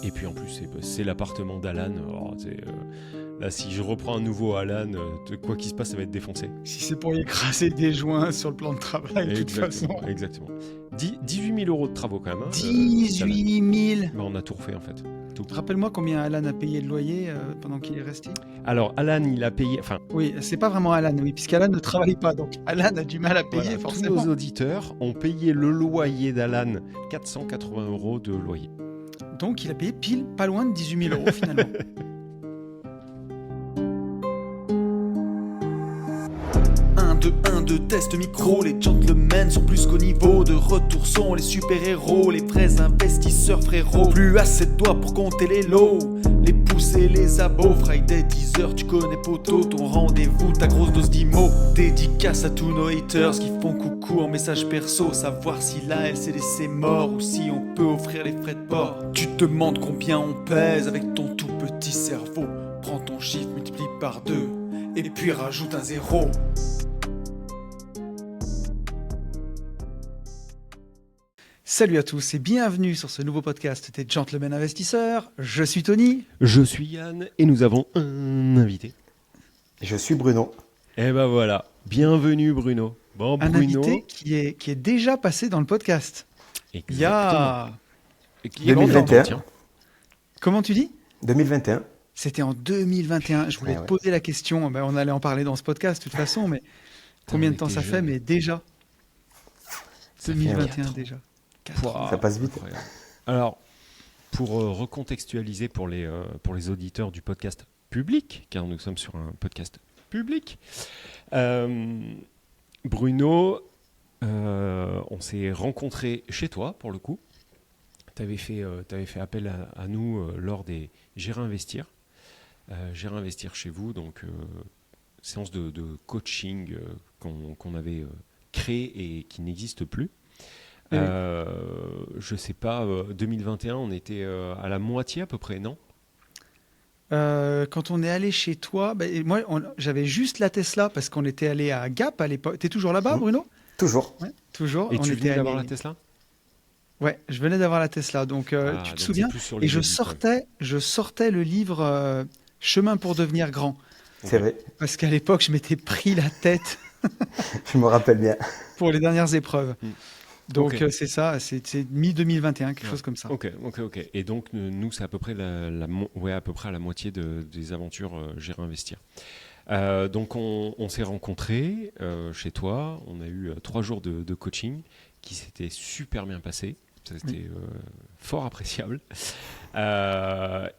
Et puis en plus, c'est l'appartement d'Alan. Alors, là, si je reprends un nouveau Alan, quoi qu'il se passe, ça va être défoncé. Si c'est pour y écraser des joints sur le plan de travail, de toute façon. Exactement. 18 000 € de travaux quand même. Hein, 18 000. Bah, on a tout refait en fait. Tout. Rappelle-moi combien Alan a payé de loyer pendant qu'il est resté. Alors, Alan, il a payé. Enfin, Oui, c'est pas vraiment Alan, oui, puisqu'Alan ne travaille pas, donc Alan a du mal à payer voilà, forcément. tous nos auditeurs ont payé le loyer d'Alan, 480 € de loyer. Donc il a payé pile pas loin de 18 000 € finalement. Un, deux, test micro, les gentlemen sont plus qu'au niveau. De retour sont les super-héros, les vrais investisseurs frérots. Plus assez de doigts pour compter les lots, les pouces et les abos. Friday 10h, tu connais poto, ton rendez-vous, ta grosse dose d'IMO. Dédicace à tous nos haters qui font coucou en message perso. Savoir si la LCDC mort ou si on peut offrir les frais de port. Tu te demandes combien on pèse avec ton tout petit cerveau. Prends ton chiffre, multiplie par 2 et puis rajoute un 0. Salut à tous et bienvenue sur ce nouveau podcast des Gentlemen Investisseurs. Je suis Tony. Je suis Yann et nous avons un invité. Je suis Bruno. Et ben voilà, bienvenue Bruno. Bon, Un Bruno, invité qui est déjà passé dans le podcast. Il y a... Qui est 2021. tiens. Comment tu dis ? 2021. C'était en 2021. Je voulais te poser la question. Ben, on allait en parler dans ce podcast de toute façon, mais combien de temps ça fait ? Mais déjà, 2021 déjà. Ça passe vite. Incroyable. Alors, pour recontextualiser pour les auditeurs du podcast public, car nous sommes sur un podcast public, Bruno, on s'est rencontrés chez toi, pour le coup. Tu avais fait appel à nous lors des Gérer Investir. Gérer Investir chez vous, donc séance de coaching qu'on avait créée et qui n'existe plus. Je sais pas, 2021, on était à la moitié à peu près, non ? Quand on est allé chez toi, moi j'avais juste la Tesla parce qu'on était allé à Gap à l'époque. T'es toujours là-bas, Bruno ? Toujours. Ouais, toujours. Et on tu était venais d'avoir allé- la Tesla ? Ouais, je venais d'avoir la Tesla. Donc tu Ah, te donc souviens ? c'est plus sur les Et je auditeurs. sortais le livre Chemin pour devenir grand. C'est vrai. Parce qu'à l'époque, je m'étais pris la tête Je me rappelle bien. pour les dernières épreuves. Donc Ok. c'est ça, c'est mi-2021, quelque chose comme ça. Ok. Et donc, nous, c'est à peu près à peu près à la moitié des aventures Gérer Investir. Donc, on s'est rencontrés chez toi. On a eu 3 jours de coaching qui s'étaient super bien passés. C'était fort appréciable.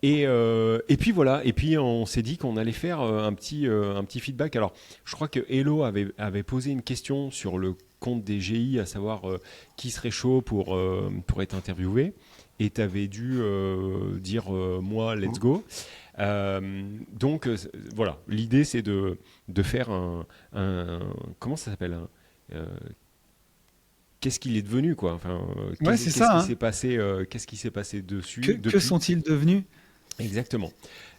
Et puis voilà. Et puis, on s'est dit qu'on allait faire un petit feedback. Alors, je crois que Hello avait posé une question sur le compte des GI, à savoir qui serait chaud pour être interviewé. Et tu avais dû dire moi, let's go. Donc voilà, l'idée c'est de faire un comment ça s'appelle qu'est-ce qu'il est devenu quoi. Enfin, Ouais, c'est ça, qui s'est passé, qu'est-ce qui s'est passé dessus Que depuis. sont-ils devenus ? Exactement.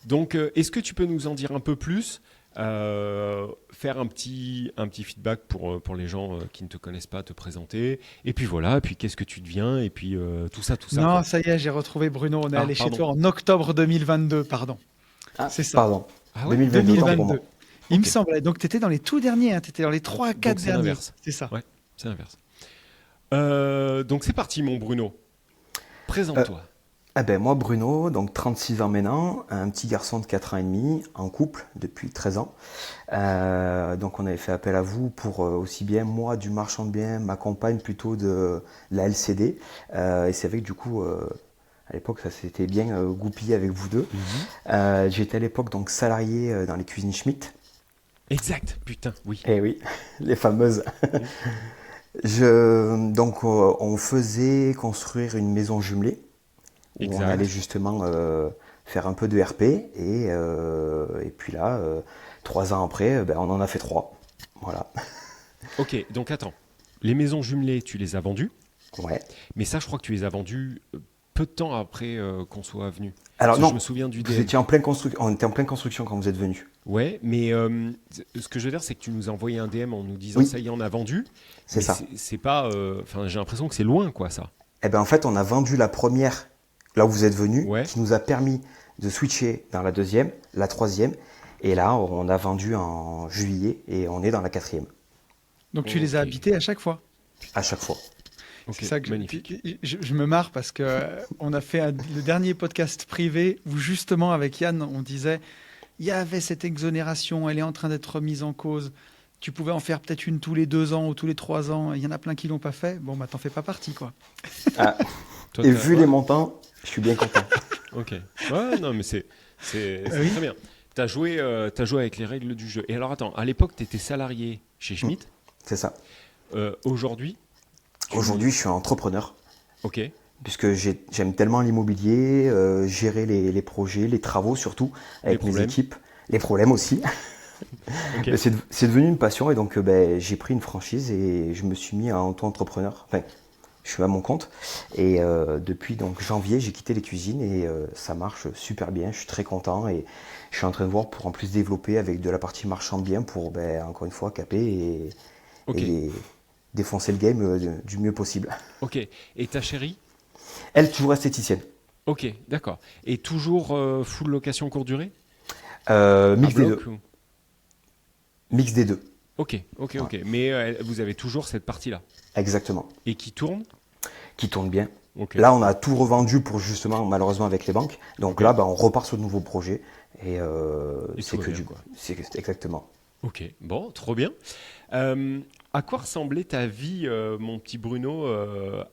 Donc, est-ce que tu peux nous en dire un peu plus, faire un petit feedback pour les gens qui ne te connaissent pas, te présenter, et puis voilà, et puis qu'est-ce que tu deviens, et puis tout ça. Non, quoi. ça y est, j'ai retrouvé Bruno. On est Ah, allé chez pardon. toi en octobre 2022, pardon. Ah, C'est ça. Pardon. Ah ouais 2022, autant pour 2022. moi. Il me Ok. semble. Donc tu étais dans les tout derniers, tu étais dans les 3 Donc, 4 c'est derniers. l'inverse. C'est ça. Ouais. C'est l'inverse. Donc c'est parti, mon Bruno. Présente-toi. Moi, Bruno, donc 36 ans maintenant, un petit garçon de 4 ans et demi, en couple depuis 13 ans. Donc on avait fait appel à vous pour aussi bien moi du marchand de biens, ma compagne plutôt de la LCD. Et c'est vrai que du coup, à l'époque, ça s'était bien goupillé avec vous deux. J'étais à l'époque donc salarié dans les cuisines Schmitt. Exact, putain, oui. Eh oui, les fameuses. Donc, on faisait construire une maison jumelée où Exact. on allait justement faire un peu de RP et puis là, 3 ans après, on en a fait 3. Voilà. Ok, donc attends. Les maisons jumelées, tu les as vendues, Ouais. mais ça, je crois que tu les as vendues peu de temps après qu'on soit venu. Alors Parce que non, je me souviens du vous DM. étiez en pleine construction. On était en pleine construction quand vous êtes venus. Ouais, mais ce que je veux dire, c'est que tu nous as envoyé un DM en nous disant Oui. ça y est, on a vendu. C'est Mais ça. C'est pas. Enfin, j'ai l'impression que c'est loin, quoi, ça. En fait, on a vendu la première là où vous êtes venu, Ouais. qui nous a permis de switcher dans la deuxième, la troisième. Et là, on a vendu en juillet et on est dans la quatrième, Donc tu les as Ok. habités à chaque fois. à chaque fois. Ok, C'est ça que magnifique. je me marre parce que on a fait le dernier podcast privé où justement avec Yann, on disait il y avait cette exonération, elle est en train d'être remise en cause. Tu pouvais en faire peut-être une tous les 2 ans ou tous les 3 ans. Il y en a plein qui l'ont pas fait. Bon, bah t'en fais pas partie, quoi. Ah, Toi, et t'as- vu ouais. les montants, je suis bien content. Ok. Ouais, non, mais c'est Oui. très bien. T'as joué avec les règles du jeu. Et alors, attends, à l'époque, tu étais salarié chez Schmitt. C'est ça. Aujourd'hui, Aujourd'hui, je suis entrepreneur. ok. Puisque j'aime tellement l'immobilier, gérer les projets, les travaux surtout, avec mes problèmes. équipes, les problèmes aussi. Ok. Mais c'est devenu une passion et donc j'ai pris une franchise et je me suis mis en auto-entrepreneur. Enfin, je suis à mon compte et depuis donc janvier, j'ai quitté les cuisines et ça marche super bien. Je suis très content et je suis en train de voir pour en plus développer avec de la partie marchand de biens pour encore une fois caper Ok. et défoncer le game du mieux possible. Ok. Et ta chérie? Elle, toujours esthéticienne. Ok, d'accord. Et toujours full location courte durée? Mix À des bloc deux. ou- Mix des deux. Ok. Mais vous avez toujours cette partie-là. Exactement. Et qui tourne? Qui tourne bien. Ok. Là, on a tout revendu pour justement, malheureusement, avec les banques. Donc Ok. là, on repart sur de nouveaux projets. Et, Et c'est tout va que bien, du quoi. c'est exactement. Ok, bon, trop bien. À quoi ressemblait ta vie, mon petit Bruno,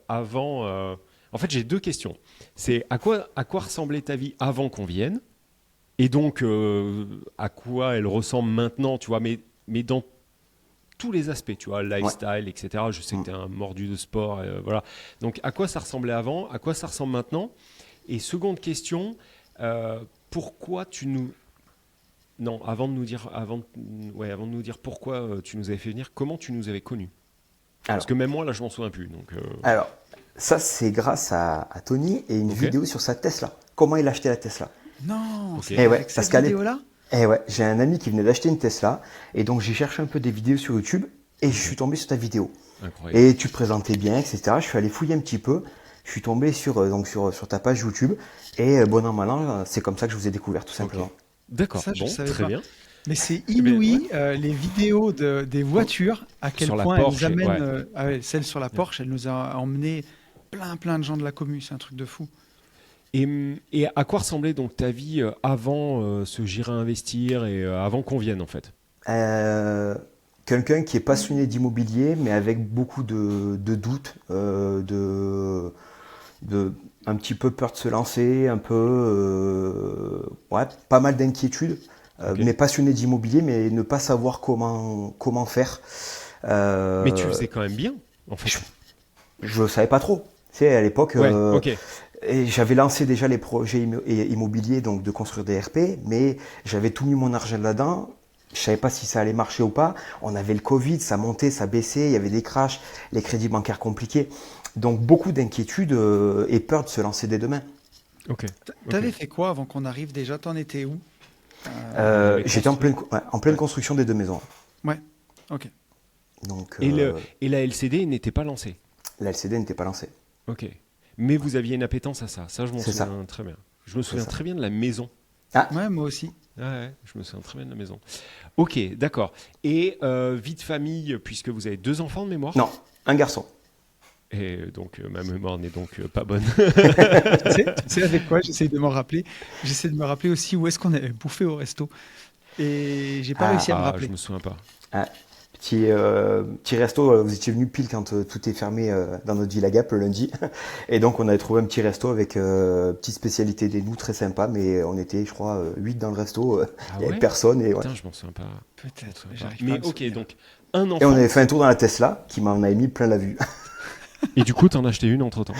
avant En fait, j'ai deux questions. C'est à quoi ressemblait ta vie avant qu'on vienne? Et donc, à quoi elle ressemble maintenant, tu vois, mais dans tous les aspects, tu vois, lifestyle, etc. Je sais que tu es un mordu de sport, voilà. Donc, à quoi ça ressemblait avant? À quoi ça ressemble maintenant? Et seconde question, pourquoi tu nous... Non, avant de nous dire pourquoi tu nous avais fait venir, comment tu nous avais connus? Parce Alors, que même moi, là, je m'en souviens plus. Donc, alors, ça, c'est grâce à Tony et une Ok. vidéo sur sa Tesla. Comment il a acheté la Tesla. Non, Ok. c'est Eh ouais, avec parce cette qu'à vidéo-là. Eh ouais, j'ai un ami qui venait d'acheter une Tesla. Et donc, j'ai cherché un peu des vidéos sur YouTube. Et je suis tombé sur ta vidéo. incroyable. Et tu te présentais bien, etc. Je suis allé fouiller un petit peu. Je suis tombé sur ta page YouTube. Et bon an, mal an, c'est comme ça que je vous ai découvert, tout simplement. D'accord, Ça, je bon, savais très pas. bien. Mais c'est bien, inouï, les vidéos des voitures, à quel Sur la point elles Porsche, amènent. ouais. Ah ouais, celle sur la Porsche, elle nous a emmené plein de gens de la commu. C'est un truc de fou. Et à quoi ressemblait donc ta vie avant ce J'irai investir et avant qu'on vienne, en fait? Quelqu'un qui est passionné d'immobilier, mais avec beaucoup de doutes, un petit peu peur de se lancer, un peu, pas mal d'inquiétudes, Ok. mais passionné d'immobilier, mais ne pas savoir comment faire. Mais tu faisais quand même bien, en fait. Je ne savais pas trop. Tu sais, à l'époque, Ouais, ok. et j'avais lancé déjà les projets immobiliers, donc de construire des RP, mais j'avais tout mis mon argent là-dedans. Je savais pas si ça allait marcher ou pas. On avait le Covid, ça montait, ça baissait, il y avait des crashs, les crédits bancaires compliqués. Donc beaucoup d'inquiétudes et peur de se lancer dès demain. Ok. T'avais fait quoi avant qu'on arrive déjà? T'en étais où? J'étais en pleine construction des 2 maisons. Ouais, ok. Donc Et la LCD n'était pas lancée. la LCD n'était pas lancée. Ok. Mais vous aviez une appétence à ça. Ça, je m'en C'est ça. souviens très bien. Je me souviens ça. très bien de la maison. Ouais, moi aussi. Ouais, je me souviens très bien de la maison. Ok, d'accord. Et vie de famille, puisque vous avez 2 enfants de mémoire. Non, un garçon. Et donc, ma mémoire n'est donc pas bonne. Tu sais avec quoi j'essaie de m'en rappeler? J'essaie de me rappeler aussi où est-ce qu'on avait bouffé au resto. Et j'ai pas réussi à me rappeler. Je me souviens pas. Petit resto, vous étiez venu pile quand tout est fermé dans notre ville à Gap le lundi. Et donc on avait trouvé un petit resto avec petite spécialité des nouilles très sympa, mais on était, je crois, 8 dans le resto, il n'y avait personne. Et, ouais. Putain, je m'en souviens pas. Peut-être. Mais J'arrive pas à me ok, souvenir. donc un Et on enfant. avait fait un tour dans la Tesla qui m'en avait mis plein la vue. Et du coup, t'en as acheté une entre-temps.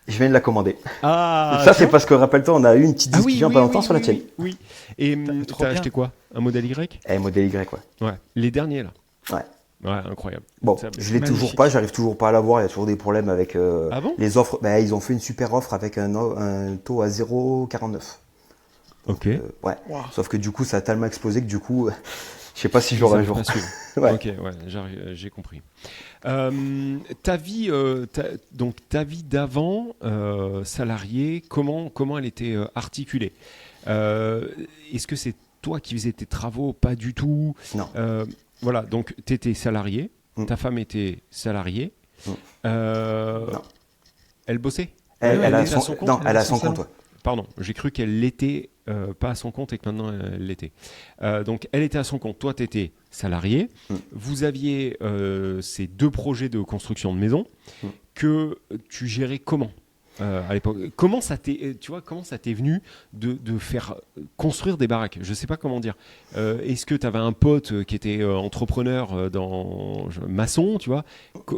Je viens de la commander. Ah, Ça, c'est parce que, rappelle-toi, on a eu une petite discussion pas longtemps sur la tienne. Oui. Et trop t'as bien. acheté quoi? Un modèle Y? Modèle Y, quoi. Ouais. Les derniers, là. Ouais. Ouais, incroyable. Bon, Ça, je l'ai magnifique. toujours pas, j'arrive toujours pas à l'avoir, il y a toujours des problèmes avec Ah bon? les offres. Ben, ils ont fait une super offre avec un taux à 0,49. Ok. Ouais. Wow. Sauf que du coup, ça a tellement explosé que du coup, Je sais pas si je l'aurai un jour. Pas suivre. Ouais. Ok, ouais, j'ai compris. Ta vie, donc ta vie d'avant salarié, comment elle était articulée? Est-ce que c'est toi qui faisais tes travaux? Pas du tout. Non. Voilà, donc tu étais salarié, ta femme était salariée. Non. Elle bossait? Elle a était à son, compte? non, elle a son son compte. Ouais. Pardon, j'ai cru qu'elle l'était pas à son compte et que maintenant elle l'était. Donc elle était à son compte, toi tu étais salarié, vous aviez ces 2 projets de construction de maison que tu gérais comment à l'époque? Comment ça t'est venu de faire construire des baraques? Je sais pas comment dire. Est-ce que tu avais un pote qui était entrepreneur maçon, tu vois?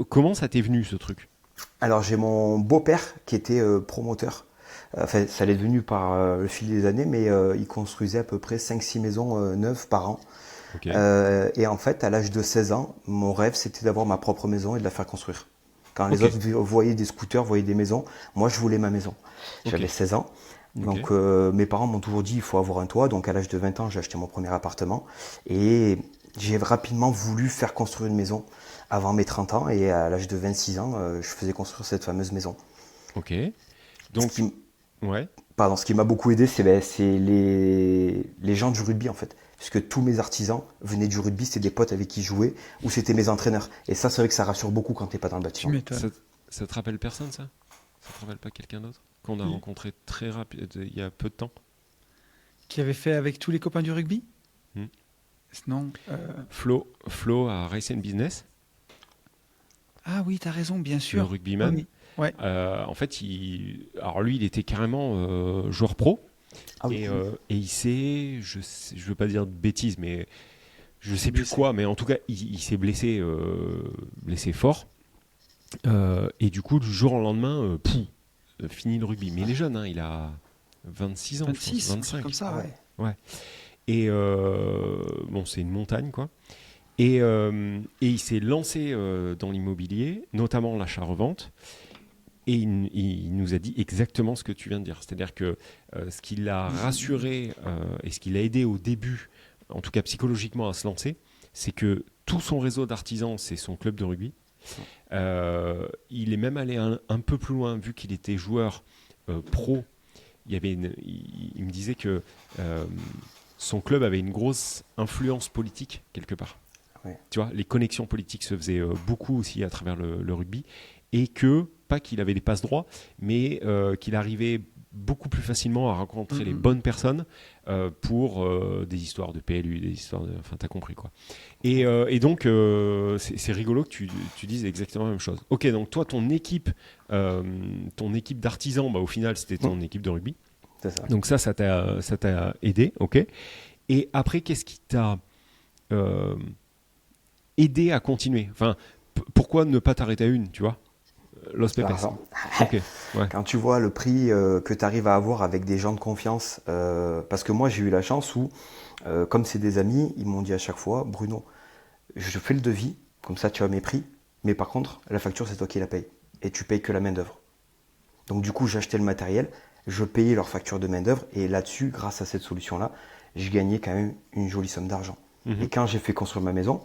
Comment ça t'est venu ce truc? Alors j'ai mon beau-père qui était promoteur. Enfin, ça l'est devenu par le fil des années, mais il construisait à peu près 5-6 maisons neuves par an. Okay. Et en fait, à l'âge de 16 ans, mon rêve, c'était d'avoir ma propre maison et de la faire construire. Quand les autres voyaient des scooters, voyaient des maisons, moi, je voulais ma maison. J'avais 16 ans. Donc, mes parents m'ont toujours dit, il faut avoir un toit. Donc, à l'âge de 20 ans, j'ai acheté mon premier appartement. Et j'ai rapidement voulu faire construire une maison avant mes 30 ans. Et à l'âge de 26 ans, je faisais construire cette fameuse maison. Ok. Donc, ce qui m'a beaucoup aidé, c'est les gens du rugby, en fait. Puisque tous mes artisans venaient du rugby, c'était des potes avec qui je jouais, ou c'était mes entraîneurs. Et ça, c'est vrai que ça rassure beaucoup quand t'es pas dans le bâtiment. Ça te rappelle personne, ça? Ça te rappelle pas quelqu'un d'autre qu'on a rencontré très rapide, il y a peu de temps? Qui avait fait avec tous les copains du rugby? Non. Flo à Race and Business. Ah oui, t'as raison, bien sûr. Le rugbyman. Oui. Ouais. En fait, alors lui, il était carrément joueur pro. Ah oui. Et il s'est, je veux pas dire de bêtises, mais je sais plus quoi, mais en tout cas, il s'est blessé fort. Et du coup, du jour au lendemain, fini le rugby. Mais il est jeune, hein, il a 26 ans, 26, je pense, 25. comme ça, ouais. Et bon, c'est une montagne, quoi. Et il s'est lancé dans l'immobilier, notamment l'achat-revente. Et il nous a dit exactement ce que tu viens de dire. C'est-à-dire que ce qui l'a rassuré et ce qui l'a aidé au début, en tout cas psychologiquement, à se lancer, c'est que tout son réseau d'artisans, c'est son club de rugby. Il est même allé un peu plus loin, vu qu'il était joueur pro. Il me disait que son club avait une grosse influence politique, quelque part. Ouais. Tu vois, les connexions politiques se faisaient beaucoup aussi à travers le rugby. Et que, pas qu'il avait des passes droits, mais qu'il arrivait beaucoup plus facilement à rencontrer les bonnes personnes pour des histoires de PLU, des histoires de... Enfin, t'as compris, quoi. Et donc, c'est rigolo que tu dises exactement la même chose. Ok, donc toi, ton équipe d'artisans, au final, c'était ton équipe de rugby. C'est ça. Donc ça t'a aidé, ok. Et après, qu'est-ce qui t'a aidé à continuer? Enfin, pourquoi ne pas t'arrêter à une, tu vois? Los Pepes. Okay. Ouais. Quand tu vois le prix que tu arrives à avoir avec des gens de confiance, parce que moi j'ai eu la chance où, comme c'est des amis, ils m'ont dit à chaque fois, Bruno, je fais le devis, comme ça tu as mes prix, mais par contre la facture c'est toi qui la payes, et tu payes que la main d'œuvre. Donc du coup j'ai acheté le matériel, je payais leur facture de main d'œuvre, et là-dessus, grâce à cette solution-là, j'ai gagné quand même une jolie somme d'argent. Et quand j'ai fait construire ma maison,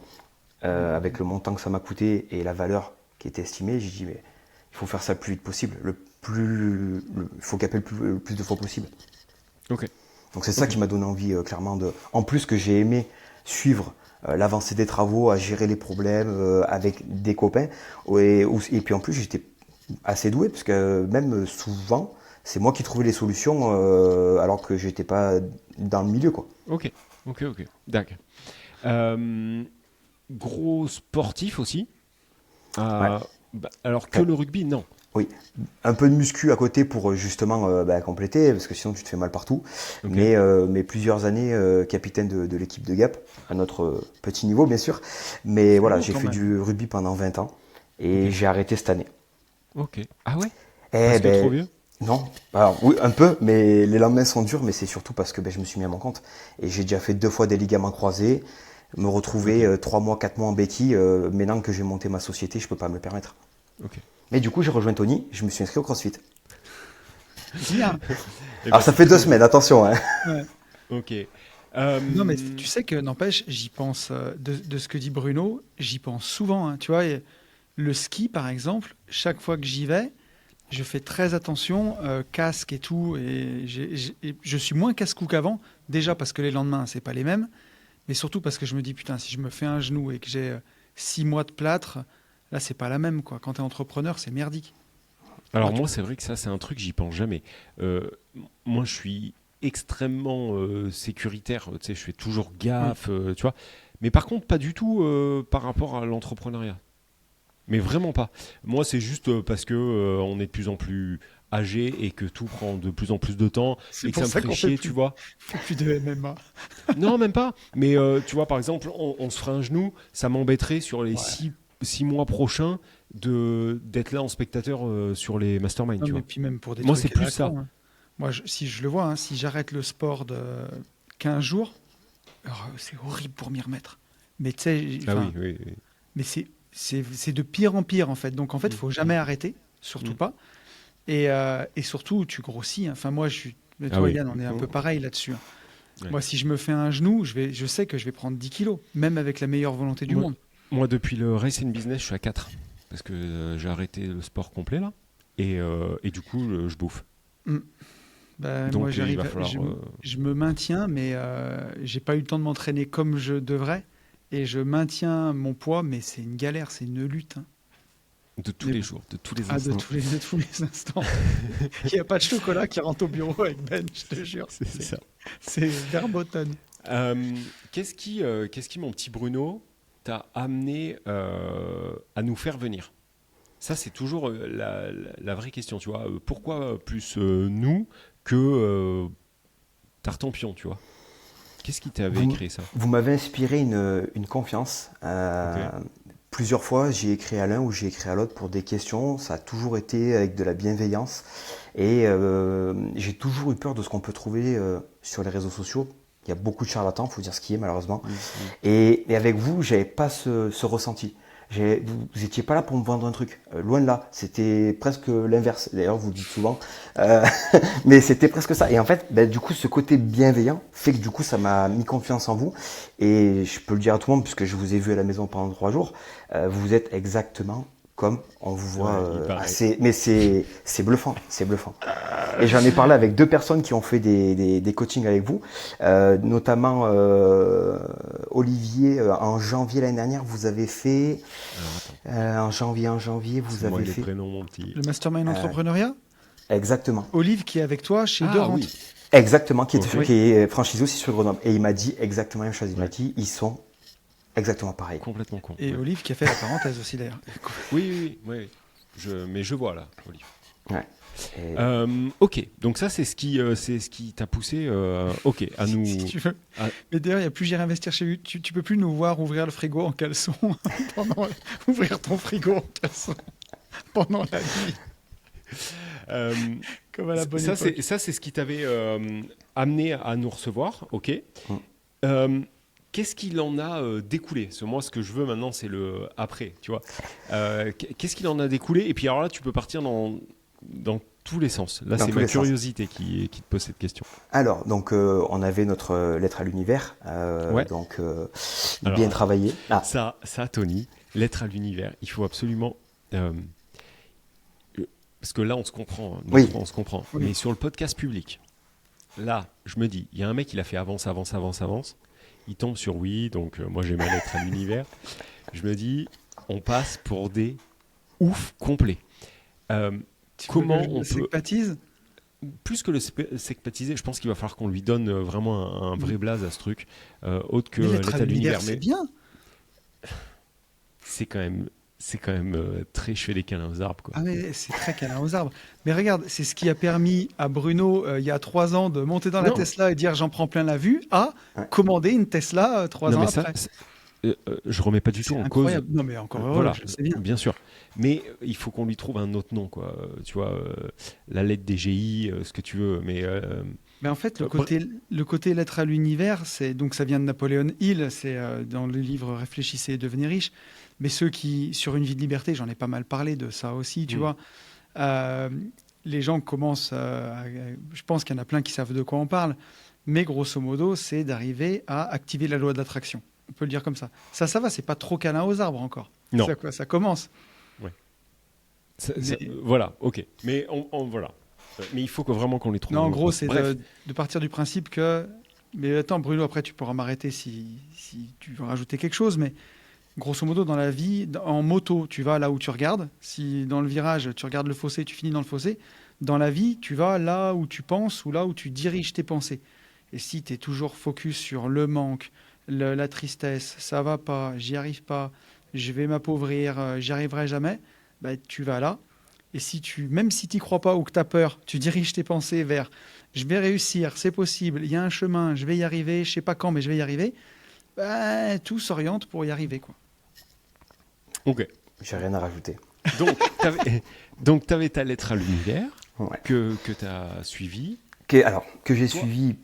avec le montant que ça m'a coûté et la valeur qui était estimée, j'ai dit mais il faut faire ça le plus vite possible, il faut qu'il appelle le plus de fois possible. Ok. Donc c'est ça qui m'a donné envie clairement en plus que j'ai aimé suivre l'avancée des travaux, à gérer les problèmes avec des copains, et puis en plus j'étais assez doué parce que même souvent c'est moi qui trouvais les solutions alors que j'étais pas dans le milieu, quoi. Ok. D'accord. Gros sportif aussi. Ouais. Alors que le rugby, non. Oui, un peu de muscu à côté pour justement compléter, parce que sinon tu te fais mal partout. Okay. Mais plusieurs années capitaine de l'équipe de Gap, à notre petit niveau bien sûr. Mais voilà, j'ai fait du rugby pendant 20 ans et j'ai arrêté cette année. Ok. Ah ouais? Parce que trop vieux? Non, alors oui un peu, mais les lendemains sont durs, mais c'est surtout parce que je me suis mis à mon compte. Et j'ai déjà fait 2 fois des ligaments croisés, me retrouver 3 mois, 4 mois en béquille, maintenant que j'ai monté ma société, je peux pas me le permettre. Ok. Mais du coup, j'ai rejoint Tony, je me suis inscrit au CrossFit. Bien. Alors, ça fait 2 semaines, attention. Hein. Ouais. Ok. Non, mais tu sais que, n'empêche, j'y pense, de ce que dit Bruno, j'y pense souvent, hein. Tu vois, le ski, par exemple, chaque fois que j'y vais, je fais très attention, casque et tout, et je suis moins casse-cou qu'avant, déjà parce que les lendemains, c'est pas les mêmes, mais surtout parce que je me dis, putain, si je me fais un genou et que j'ai 6 mois de plâtre, là, c'est pas la même, quoi. Quand t'es entrepreneur, c'est merdique. Alors Ouais, moi, c'est vrai que ça, c'est un truc, j'y pense jamais. Moi, je suis extrêmement sécuritaire. Tu sais, je fais toujours gaffe, tu vois. Mais par contre, pas du tout par rapport à l'entrepreneuriat. Mais vraiment pas. Moi, c'est juste parce que on est de plus en plus âgé et que tout prend de plus en plus de temps c'est et que pour ça me ça ferait qu'on chier, fait tu vois. plus de MMA. Non, même pas. Mais tu vois, par exemple, on se ferait un genou, ça m'embêterait sur les Ouais. 6 mois prochains d'être là en spectateur sur les masterminds, Non, tu mais vois. puis même pour des Moi, trucs c'est à la plus ça. con, hein. Moi, si je le vois, hein, si j'arrête le sport de 15 jours, alors, c'est horrible pour m'y remettre. Mais tu sais, Ah oui, enfin, oui, oui. mais c'est de pire en pire en fait. Donc en fait, il faut jamais arrêter, surtout Mm. pas. Et surtout, tu grossis, hein. Enfin, moi, mais Ah toi, oui. Yann, on est un peu pareil là-dessus, hein. Ouais. Moi, si je me fais un genou, je sais que je vais prendre 10 kilos, même avec la meilleure volonté du Moi, monde. moi, depuis le Race and Business, je suis à 4. Parce que j'ai arrêté le sport complet, là. Et du coup, je bouffe. Mm. Ben, moi, Donc, il va falloir... je me maintiens, mais j'ai pas eu le temps de m'entraîner comme je devrais. Et je maintiens mon poids, mais c'est une galère, c'est une lutte, hein. de tous Mais les bon. jours, de tous les Ah, instants. de tous les instants. Il n'y a pas de chocolat qui rentre au bureau avec Ben, je te jure. C'est ça. C'est verboten. Qu'est-ce qui, mon petit Bruno, t'a amené à nous faire venir? Ça, c'est toujours la vraie question, tu vois. Pourquoi plus nous que Tartampion, tu vois? Qu'est-ce qui t'avait Vous, créé ça? vous m'avez inspiré une confiance. Ok. Plusieurs fois, j'ai écrit à l'un ou j'ai écrit à l'autre pour des questions. Ça a toujours été avec de la bienveillance. Et j'ai toujours eu peur de ce qu'on peut trouver sur les réseaux sociaux. Il y a beaucoup de charlatans, il faut dire ce qui est malheureusement. Et avec vous, j'avais pas ce ressenti. Vous étiez pas là pour me vendre un truc. Loin de là. C'était presque l'inverse. D'ailleurs, vous le dites souvent. Euh, mais c'était presque ça. Et en fait, ben, du coup, ce côté bienveillant fait que du coup, ça m'a mis confiance en vous. Et je peux le dire à tout le monde, puisque je vous ai vu à la maison pendant 3 jours, vous êtes exactement comme on vous voit. Ouais, il paraît. Mais c'est bluffant. C'est bluffant. Et j'en ai parlé avec 2 personnes qui ont fait des coachings avec vous, notamment Olivier, en janvier l'année dernière, vous avez fait, Alors, attends. en janvier, vous C'est moi avez les fait, prénoms, mon petit. Le mastermind entrepreneuriat, exactement, Olive qui est avec toi chez Ah Dorante. oui. exactement, qui Ok. est franchisé aussi sur Grenoble. Et il m'a dit exactement la même chose, il m'a dit, ils sont exactement pareils. Complètement con. Et Ouais. Olive qui a fait la parenthèse aussi d'ailleurs. Oui. Mais je vois là, Olivier. Ouais. Et- Ok, donc ça c'est ce qui t'a poussé, ok, à nous. Si tu veux. Ah. Mais d'ailleurs, il n'y a plus J'irai investir chez lui. Tu peux plus nous voir ouvrir le frigo en caleçon ouvrir ton frigo en caleçon pendant la nuit, Euh, comme à la bonne ça époque. c'est ce qui t'avait amené à nous recevoir, ok. Mm. Qu'est-ce qu'il en a découlé? Parce que moi, ce que je veux maintenant, c'est le après, tu vois. Qu'est-ce qu'il en a découlé? Et puis alors là, tu peux partir dans tous les sens. Là, Dans c'est tous ma les sens. curiosité qui te pose cette question. Alors, donc, on avait notre lettre à l'univers, Ouais. donc Alors, bien travaillé. Ah, Ça, Tony, lettre à l'univers, il faut absolument... parce que là, on se comprend. Nous Oui. trois, on se comprend. Oui. Mais sur le podcast public, là, je me dis, il y a un mec, il a fait avance. Il tombe sur oui, donc moi, j'ai ma lettre à l'univers. Je me dis, on passe pour des ouf complets. Tu comment veux que je on le peut- secpatise Plus que le secpatiser, je pense qu'il va falloir qu'on lui donne vraiment un vrai blaze à ce truc, autre que Mais lettre à l'univers. c'est Mais bien. c'est quand même très je fais des câlins aux arbres, quoi. Ah mais c'est très câlin aux arbres. Mais regarde, c'est ce qui a permis à Bruno, il y a 3 ans, de monter dans la Non. Tesla et dire j'en prends plein la vue, à Ouais. commander une Tesla 3 Non, ans mais ça, après. je remets pas du tout C'est en incroyable. cause. Non mais encore heureux, Voilà, je le sais bien. bien sûr. Mais il faut qu'on lui trouve un autre nom, quoi. Tu vois, la lettre des GI, ce que tu veux. Mais Mais en fait, Euh, le côté lettre à l'univers, donc ça vient de Napoléon Hill, c'est dans le livre Réfléchissez et devenez riche. Mais ceux qui, sur une vie de liberté, j'en ai pas mal parlé de ça aussi, tu vois. Les gens commencent, je pense qu'il y en a plein qui savent de quoi on parle, Mais grosso modo, c'est d'arriver à activer la loi d'attraction. On peut le dire comme ça. Ça va, c'est pas trop câlin aux arbres encore. Non. Ça commence. Voilà, ok. Mais voilà. Mais il faut vraiment qu'on les trouve. Non, en gros, c'est Bref. de partir du principe que... Mais attends, Bruno, après, tu pourras m'arrêter si tu veux rajouter quelque chose, mais grosso modo, dans la vie, en moto, tu vas là où tu regardes. Si dans le virage, tu regardes le fossé, tu finis dans le fossé. Dans la vie, tu vas là où tu penses ou là où tu diriges tes pensées. Et si tu es toujours focus sur le manque, la tristesse, ça va pas, j'y arrive pas, je vais m'appauvrir, j'y arriverai jamais, bah, tu vas là. Et même si tu n'y crois pas ou que tu as peur, tu diriges tes pensées vers je vais réussir, c'est possible, il y a un chemin, je vais y arriver, je sais pas quand, mais je vais y arriver. Bah, tout s'oriente pour y arriver, quoi. Ok. J'ai rien à rajouter. Donc, tu avais ta lettre à l'univers Ouais. que tu as suivie. Que j'ai suivi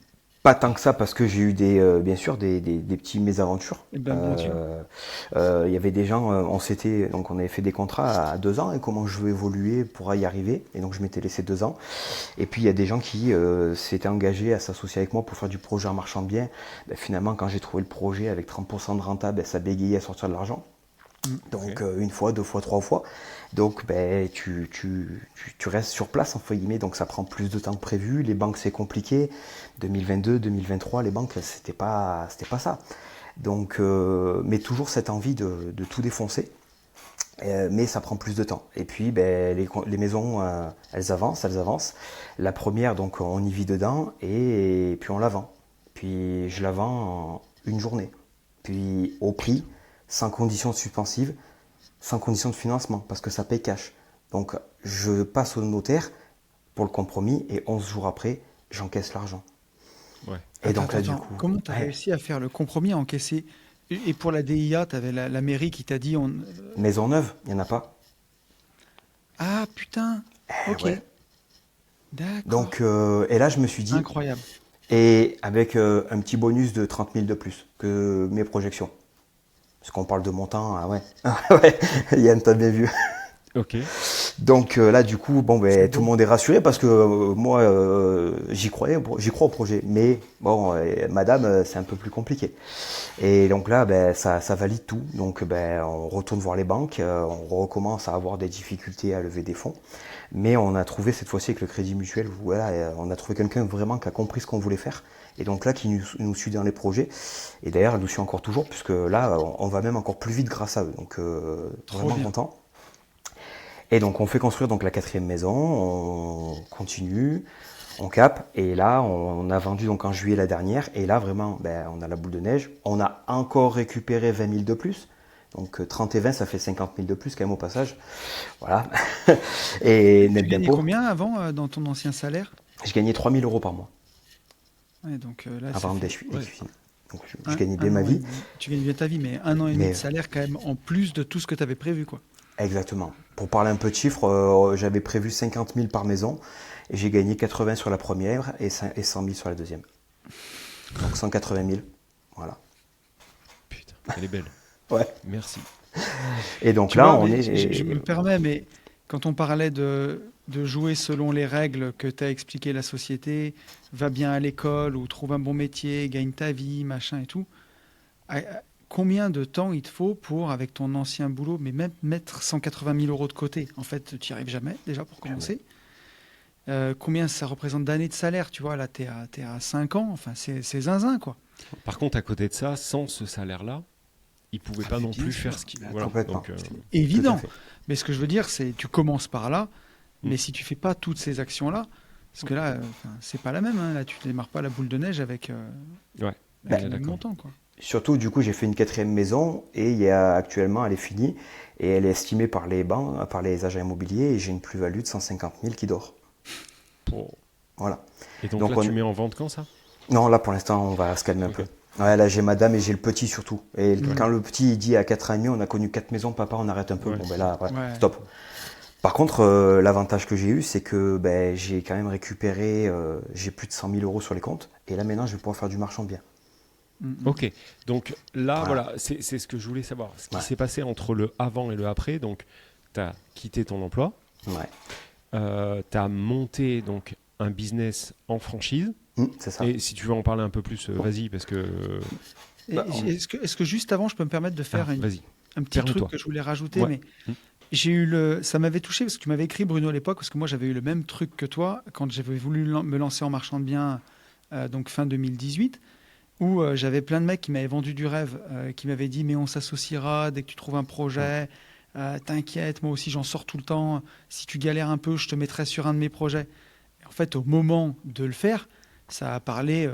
pas tant que ça parce que j'ai eu bien sûr des petits mésaventures. Eh ben, bon Dieu. Il y avait des gens, on avait fait des contrats à 2 ans et comment je veux évoluer pour y arriver. Et donc je m'étais laissé 2 ans. Et puis il y a des gens qui s'étaient engagés à s'associer avec moi pour faire du projet en marchand de biens. Ben, finalement, quand j'ai trouvé le projet avec 30% de rentable, ben, ça bégayait à sortir de l'argent. Donc une fois, 2 fois, 3 fois. Donc ben, tu restes sur place entre guillemets, donc ça prend plus de temps que prévu. Les banques c'est compliqué. 2022, 2023, les banques c'était pas ça. Donc mais toujours cette envie de tout défoncer. Mais ça prend plus de temps. Et puis ben, les maisons elles avancent. La première donc on y vit dedans et puis on la vend. Puis je la vends en une journée. Puis au prix sans conditions suspensives, sans conditions de financement, parce que ça paye cash. Donc, je passe au notaire pour le compromis et 11 jours après, j'encaisse l'argent. Ouais. Et donc là, du Attends, coup... comment tu as ouais, réussi à faire le compromis, à encaisser? Et pour la DIA, tu avais la mairie qui t'a dit... Maison neuve, il n'y en a pas. Ah, putain. Ok. Ouais. D'accord. Donc, et là, je me suis dit... Incroyable. Et avec un petit bonus de 30 000 de plus que mes projections. Parce qu'on parle de montant, ah ouais. Ouais, Yann, t'as bien vu. Ok. Donc là, du coup, bon, ben, tout le monde est rassuré parce que moi, j'y crois au projet. Mais bon, madame, c'est un peu plus compliqué. Et donc là, ben, ça valide tout. Donc ben, on retourne voir les banques, on recommence à avoir des difficultés à lever des fonds. Mais on a trouvé cette fois-ci avec le Crédit Mutuel, voilà, on a trouvé quelqu'un vraiment qui a compris ce qu'on voulait faire. Et donc là, qui nous suit dans les projets. Et d'ailleurs, elle nous suit encore toujours, puisque là, on va même encore plus vite grâce à eux. Donc vraiment bien. content. Et donc on fait construire donc la 4e maison, on continue, on cape, et là on a vendu donc en juillet la dernière, et là vraiment ben, on a la boule de neige, on a encore récupéré 20 000 de plus, donc 30 et 20 ça fait 50 000 de plus quand même au passage, voilà, et net Tu gagnais d'impôt. combien avant dans ton ancien salaire? Je gagnais 3 000 euros par mois, Ouais, donc là, avant ça des fait- cuisines. Donc je un- gagnais un bien ma an et vie. demi. Tu gagnais bien ta vie, mais 1 an et demi Mais- de salaire quand même en plus de tout ce que tu avais prévu, quoi. Exactement. Pour parler un peu de chiffres, j'avais prévu 50 000 par maison, et j'ai gagné 80 sur la première et 100 000 sur la deuxième. Donc 180 000, voilà. Putain, elle est belle. Ouais. Merci. Et donc Tu là, vois, on mais est. je me permets, mais quand on parlait de jouer selon les règles que t'as expliqué la société, va bien à l'école ou trouve un bon métier, gagne ta vie, machin et tout, combien de temps il te faut pour, avec ton ancien boulot, mais même mettre 180 000 euros de côté? En fait, tu n'y arrives jamais, déjà, pour commencer. Combien ça représente d'années de salaire? Tu vois, là, t'es à 5 ans, enfin, c'est zinzin, quoi. Par contre, à côté de ça, sans ce salaire-là, il pouvait pas mais non bien plus sûr. faire ce qu'il voilà. Complètement. Donc, Évident. Tout à fait. Mais ce que je veux dire, c'est tu commences par là, mais Mm. si tu fais pas toutes ces actions-là, parce que là, c'est pas la même. Hein, là, tu démarres pas la boule de neige avec, Ouais. avec Ouais, le même d'accord. montant, quoi. Surtout, du coup, j'ai fait une 4e maison et il y a actuellement, elle est finie et elle est estimée par les banques, par les agents immobiliers et j'ai une plus-value de 150 000 qui dort. Bon. Voilà. Et donc, Donc, là, on- tu mets en vente quand ça? Non, là, pour l'instant, on va se calmer un Ok. peu. Ouais, là, j'ai madame et j'ai le petit surtout. Et Ouais. quand le petit il dit à 4 ans et demi, on a connu 4 maisons, papa, on arrête un peu. Ouais. Bon, ben là, ouais, Ouais. stop. Par contre, l'avantage que j'ai eu, c'est que ben, j'ai quand même récupéré, j'ai plus de 100 000 euros sur les comptes. Et là, maintenant, je vais pouvoir faire du marchand de biens. Ok. Donc là, Voilà. voilà, c'est ce que je voulais savoir. Ce qui Ouais. s'est passé entre le avant et le après. Donc, tu as quitté ton emploi. Ouais. Tu as monté donc un business en franchise. C'est ça. Et si tu veux en parler un peu plus, vas-y, parce que... Et Bah, est-ce que juste avant, je peux me permettre de faire vas-y. un petit permets-toi. truc que je voulais rajouter, Ouais. mais Mmh. ça m'avait touché parce que tu m'avais écrit, Bruno, à l'époque, parce que moi j'avais eu le même truc que toi quand j'avais voulu me lancer en marchand de biens, donc fin 2018, où j'avais plein de mecs qui m'avaient vendu du rêve, qui m'avaient dit mais on s'associera dès que tu trouves un projet, t'inquiète, moi aussi j'en sors tout le temps, si tu galères un peu, je te mettrai sur un de mes projets. Et en fait, au moment de le faire, ça a parlé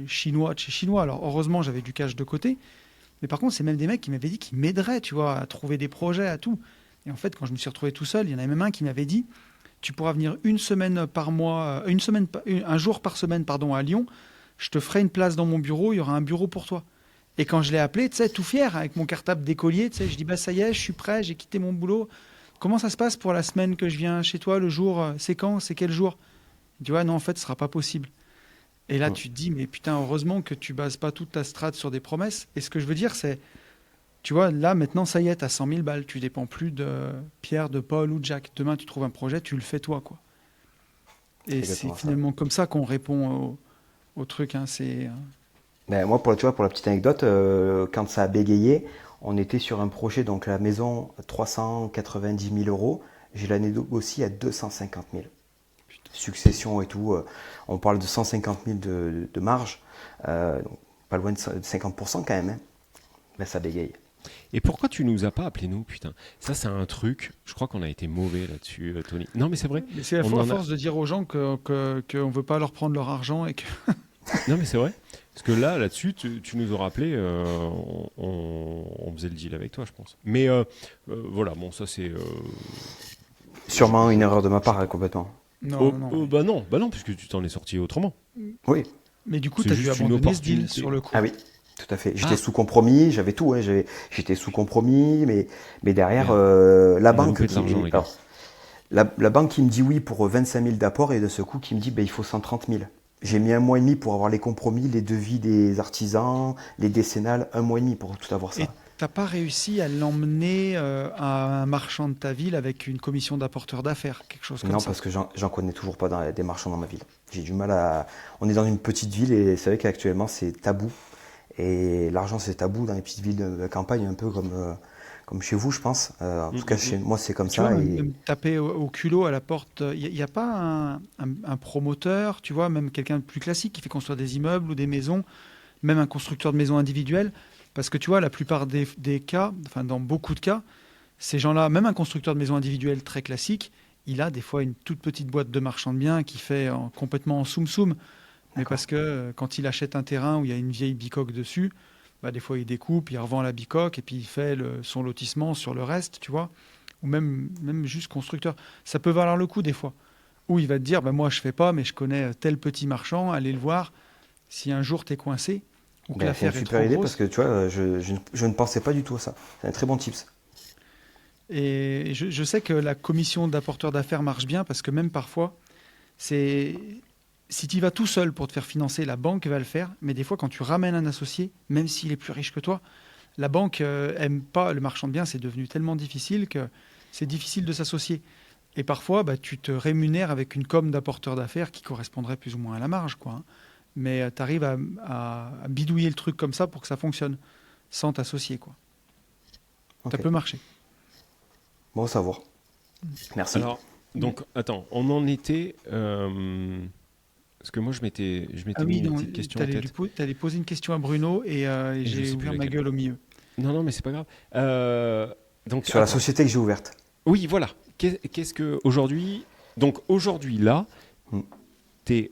chinois de chez chinois. Alors heureusement, j'avais du cash de côté. Mais par contre, c'est même des mecs qui m'avaient dit qu'ils m'aideraient, tu vois, à trouver des projets, à tout. Et en fait, quand je me suis retrouvé tout seul, il y en avait même un qui m'avait dit, tu pourras venir une semaine par mois, un jour par semaine, pardon, à Lyon. Je te ferai une place dans mon bureau. Il y aura un bureau pour toi. Et quand je l'ai appelé, tu sais, tout fier, avec mon cartable d'écolier, tu sais, je dis, bah ça y est, je suis prêt, j'ai quitté mon boulot. Comment ça se passe pour la semaine que je viens chez toi, le jour, c'est quand, c'est quel jour? Il dit, ouais, non, en fait, ce sera pas possible. Et là, tu te dis, mais putain, heureusement que tu bases pas toute ta strate sur des promesses. Et ce que je veux dire, c'est, tu vois, là, maintenant, ça y est, t'as 100 000 balles. Tu dépends plus de Pierre, de Paul ou de Jack. Demain, tu trouves un projet, tu le fais toi, quoi. Et Exactement c'est ça. finalement comme ça qu'on répond au truc. Hein. Ben, moi, tu vois, pour la petite anecdote, quand ça a bégayé, on était sur un projet, donc la maison, 390 000 euros. J'ai la négocié à 250 000. Succession et tout, on parle de 150 000 de marge, donc pas loin de 50% quand même. Hein. Ben, ça bégaye. Et pourquoi tu nous as pas appelé nous, putain? Ça, c'est un truc. Je crois qu'on a été mauvais là-dessus, Tony. Non, mais c'est vrai. Mais c'est à On en a- force de dire aux gens qu'on ne veut pas leur prendre leur argent et que. Non, mais c'est vrai. Parce que là-dessus, tu nous auras appelé, on faisait le deal avec toi, je pense. Mais voilà, bon, ça c'est. Sûrement une erreur de ma part, hein, complètement. Non, non. Bah non, puisque tu t'en es sorti autrement. Oui, Mais du coup, c'est tu as dû juste une abandonner ce deal opportunité. sur le coup. ah oui, tout à fait. J'étais sous compromis, j'avais tout, hein, j'étais sous compromis, mais derrière, la On a banque loupé de l'argent, les gars. alors, la banque qui me dit oui pour 25 000 d'apport et de ce coup qui me dit ben, il faut 130 000. J'ai mis 1 mois et demi pour avoir les compromis, les devis des artisans, les décennales, 1 mois et demi pour tout avoir ça. Et t'as pas réussi à l'emmener à un marchand de ta ville avec une commission d'apporteur d'affaires, quelque chose comme Non, ça. parce que j'en connais toujours pas des marchands dans ma ville. J'ai du mal à. On est dans une petite ville et c'est vrai qu'actuellement c'est tabou. Et l'argent c'est tabou dans les petites villes de campagne, un peu comme chez vous, je pense. En tout cas, chez moi c'est comme Tu vois, ça. même taper au culot à la porte, il n'y a pas un promoteur, tu vois, même quelqu'un de plus classique qui fait construire des immeubles ou des maisons, même un constructeur de maisons individuelles. Parce que tu vois, la plupart des cas, enfin dans beaucoup de cas, ces gens-là, même un constructeur de maisons individuelles très classique, il a des fois une toute petite boîte de marchand de biens qui fait complètement en soum-soum. Mais D'accord. parce que quand il achète un terrain où il y a une vieille bicoque dessus, bah, des fois il découpe, il revend la bicoque et puis il fait son lotissement sur le reste, tu vois. Ou même juste constructeur. Ça peut valoir le coup des fois. Ou il va te dire, bah, moi je fais pas, mais je connais tel petit marchand, allez le voir. Si un jour tu es coincé, ou que Ben, c'est une l'affaire est super trop idée grosse. parce que tu vois, je ne pensais pas du tout à ça. C'est un très bon tips. Et je sais que la commission d'apporteur d'affaires marche bien parce que même parfois, c'est si tu y vas tout seul pour te faire financer, la banque va le faire. Mais des fois, quand tu ramènes un associé, même s'il est plus riche que toi, la banque aime pas le marchand de biens. C'est devenu tellement difficile que c'est difficile de s'associer. Et parfois, bah, tu te rémunères avec une com d'apporteur d'affaires qui correspondrait plus ou moins à la marge, quoi. Hein. Mais tu arrives à bidouiller le truc comme ça pour que ça fonctionne, sans t'associer, quoi. Ça Ok. peut marcher. Bon à savoir. Merci. Alors, donc, attends, on en était. Parce que moi, je m'étais Ah mis oui, une non, petite question en tête. t'allais poser une question à Bruno et je j'ai sais plus ouvert ma laquelle. gueule au milieu. Non, mais c'est pas grave. Donc, Sur la attends. société que j'ai ouverte. Oui, voilà. Qu'est-ce que aujourd'hui. Donc, aujourd'hui, là, Mm. tu es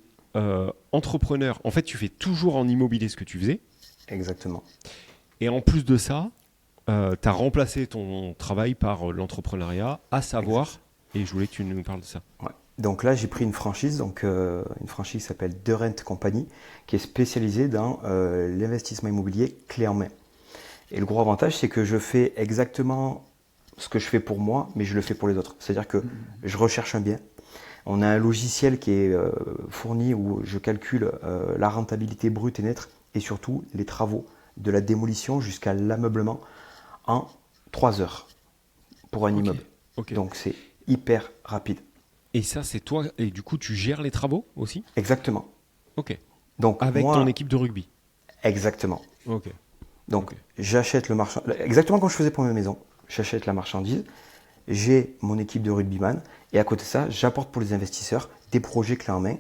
entrepreneur. En fait, tu fais toujours en immobilier ce que tu faisais. Exactement. Et en plus de ça, tu as remplacé ton travail par l'entrepreneuriat, à savoir. Et je voulais que tu nous parles de ça. Ouais. Donc là, j'ai pris une franchise, une franchise qui s'appelle De Rent Company, qui est spécialisée dans l'investissement immobilier clé en main. Et le gros avantage, c'est que je fais exactement ce que je fais pour moi, mais je le fais pour les autres. C'est-à-dire que je recherche un bien. On a un logiciel qui est fourni où je calcule la rentabilité brute et nette et surtout les travaux de la démolition jusqu'à l'ameublement en 3 heures pour un immeuble. Ok. Donc c'est hyper rapide. Et ça, c'est toi. Et du coup, tu gères les travaux aussi? Exactement. Ok. Donc, Avec moi, ton équipe de rugby. exactement. Ok. Donc, Ok. j'achète le marchandise, exactement comme je faisais pour ma maison. J'achète la marchandise, j'ai mon équipe de rugbyman, et à côté de ça, j'apporte pour les investisseurs des projets clés en main.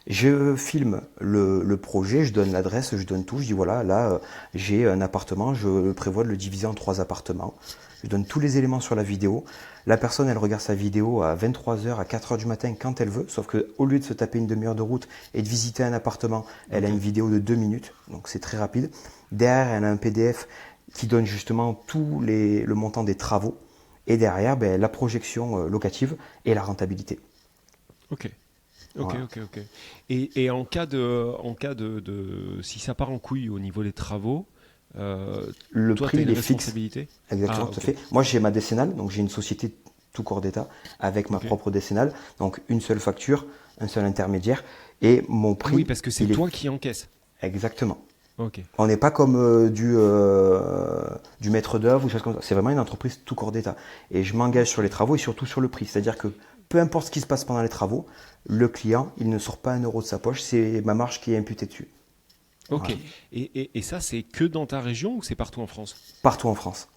Je filme le projet, je donne l'adresse, je donne tout. Je dis voilà, là, j'ai un appartement, je prévois de le diviser en 3 appartements. Je donne tous les éléments sur la vidéo. La personne, elle regarde sa vidéo à 23h, à 4h du matin, quand elle veut. Sauf qu'au lieu de se taper une demi-heure de route et de visiter un appartement, elle a une vidéo de 2 minutes. Donc c'est très rapide. Derrière, elle a un PDF qui donne justement le montant des travaux. Et derrière, ben, la projection locative et la rentabilité. Ok. Voilà. Ok. Et en cas si ça part en couille au niveau des travaux, Le toi, tu prix, as il une est fixe. responsabilité. Exactement, Ah, tout à ok. fait. Moi, j'ai ma décennale, donc j'ai une société tout corps d'État avec ma Ok. propre décennale. Donc une seule facture, un seul intermédiaire. Et mon Ah oui, prix, parce que c'est il est toi qui encaisses. exactement. Ok. On n'est pas comme du maître d'œuvre ou chose comme ça. C'est vraiment une entreprise tout corps d'État. Et je m'engage sur les travaux et surtout sur le prix. C'est-à-dire que peu importe ce qui se passe pendant les travaux, le client, il ne sort pas un euro de sa poche. C'est ma marge qui est imputée dessus. Ok. Voilà. Et ça, c'est que dans ta région ou c'est partout en France? Partout en France.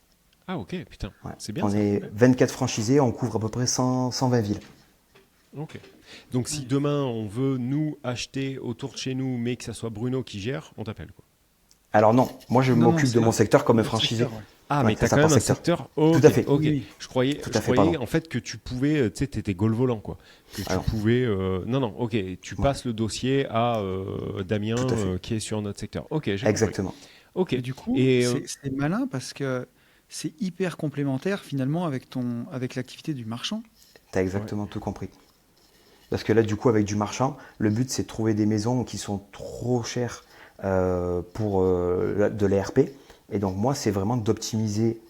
Ah, ok, putain. Ouais. C'est bien On ça. est 24 franchisés, on couvre à peu près 120 villes. Ok. Donc, si demain on veut nous acheter autour de chez nous, mais que ça soit Bruno qui gère, on t'appelle quoi. Alors non, moi je Non, m'occupe de c'est mon secteur comme un le franchisé. secteur, ouais. Ah, Ouais, mais ça, t'as ça quand par même un secteur. secteur. Tout Ok, à fait. ok. Oui. Je croyais, Tout je à fait, croyais pardon. en fait que tu pouvais, tu sais, t'étais goal-volant quoi. Que tu Ah non. pouvais. Non, ok. Tu Ouais. passes le dossier à Damien Tout à fait. qui est sur notre secteur. Ok, j'ai compris. Exactement. Ok. Et du coup, Et c'est malin parce que c'est hyper complémentaire finalement avec l'activité du marchand. Tu as exactement tout compris. Parce que là, du coup, avec du marchand, le but c'est de trouver des maisons qui sont trop chères pour de l'ERP. Et donc moi, c'est vraiment d'optimiser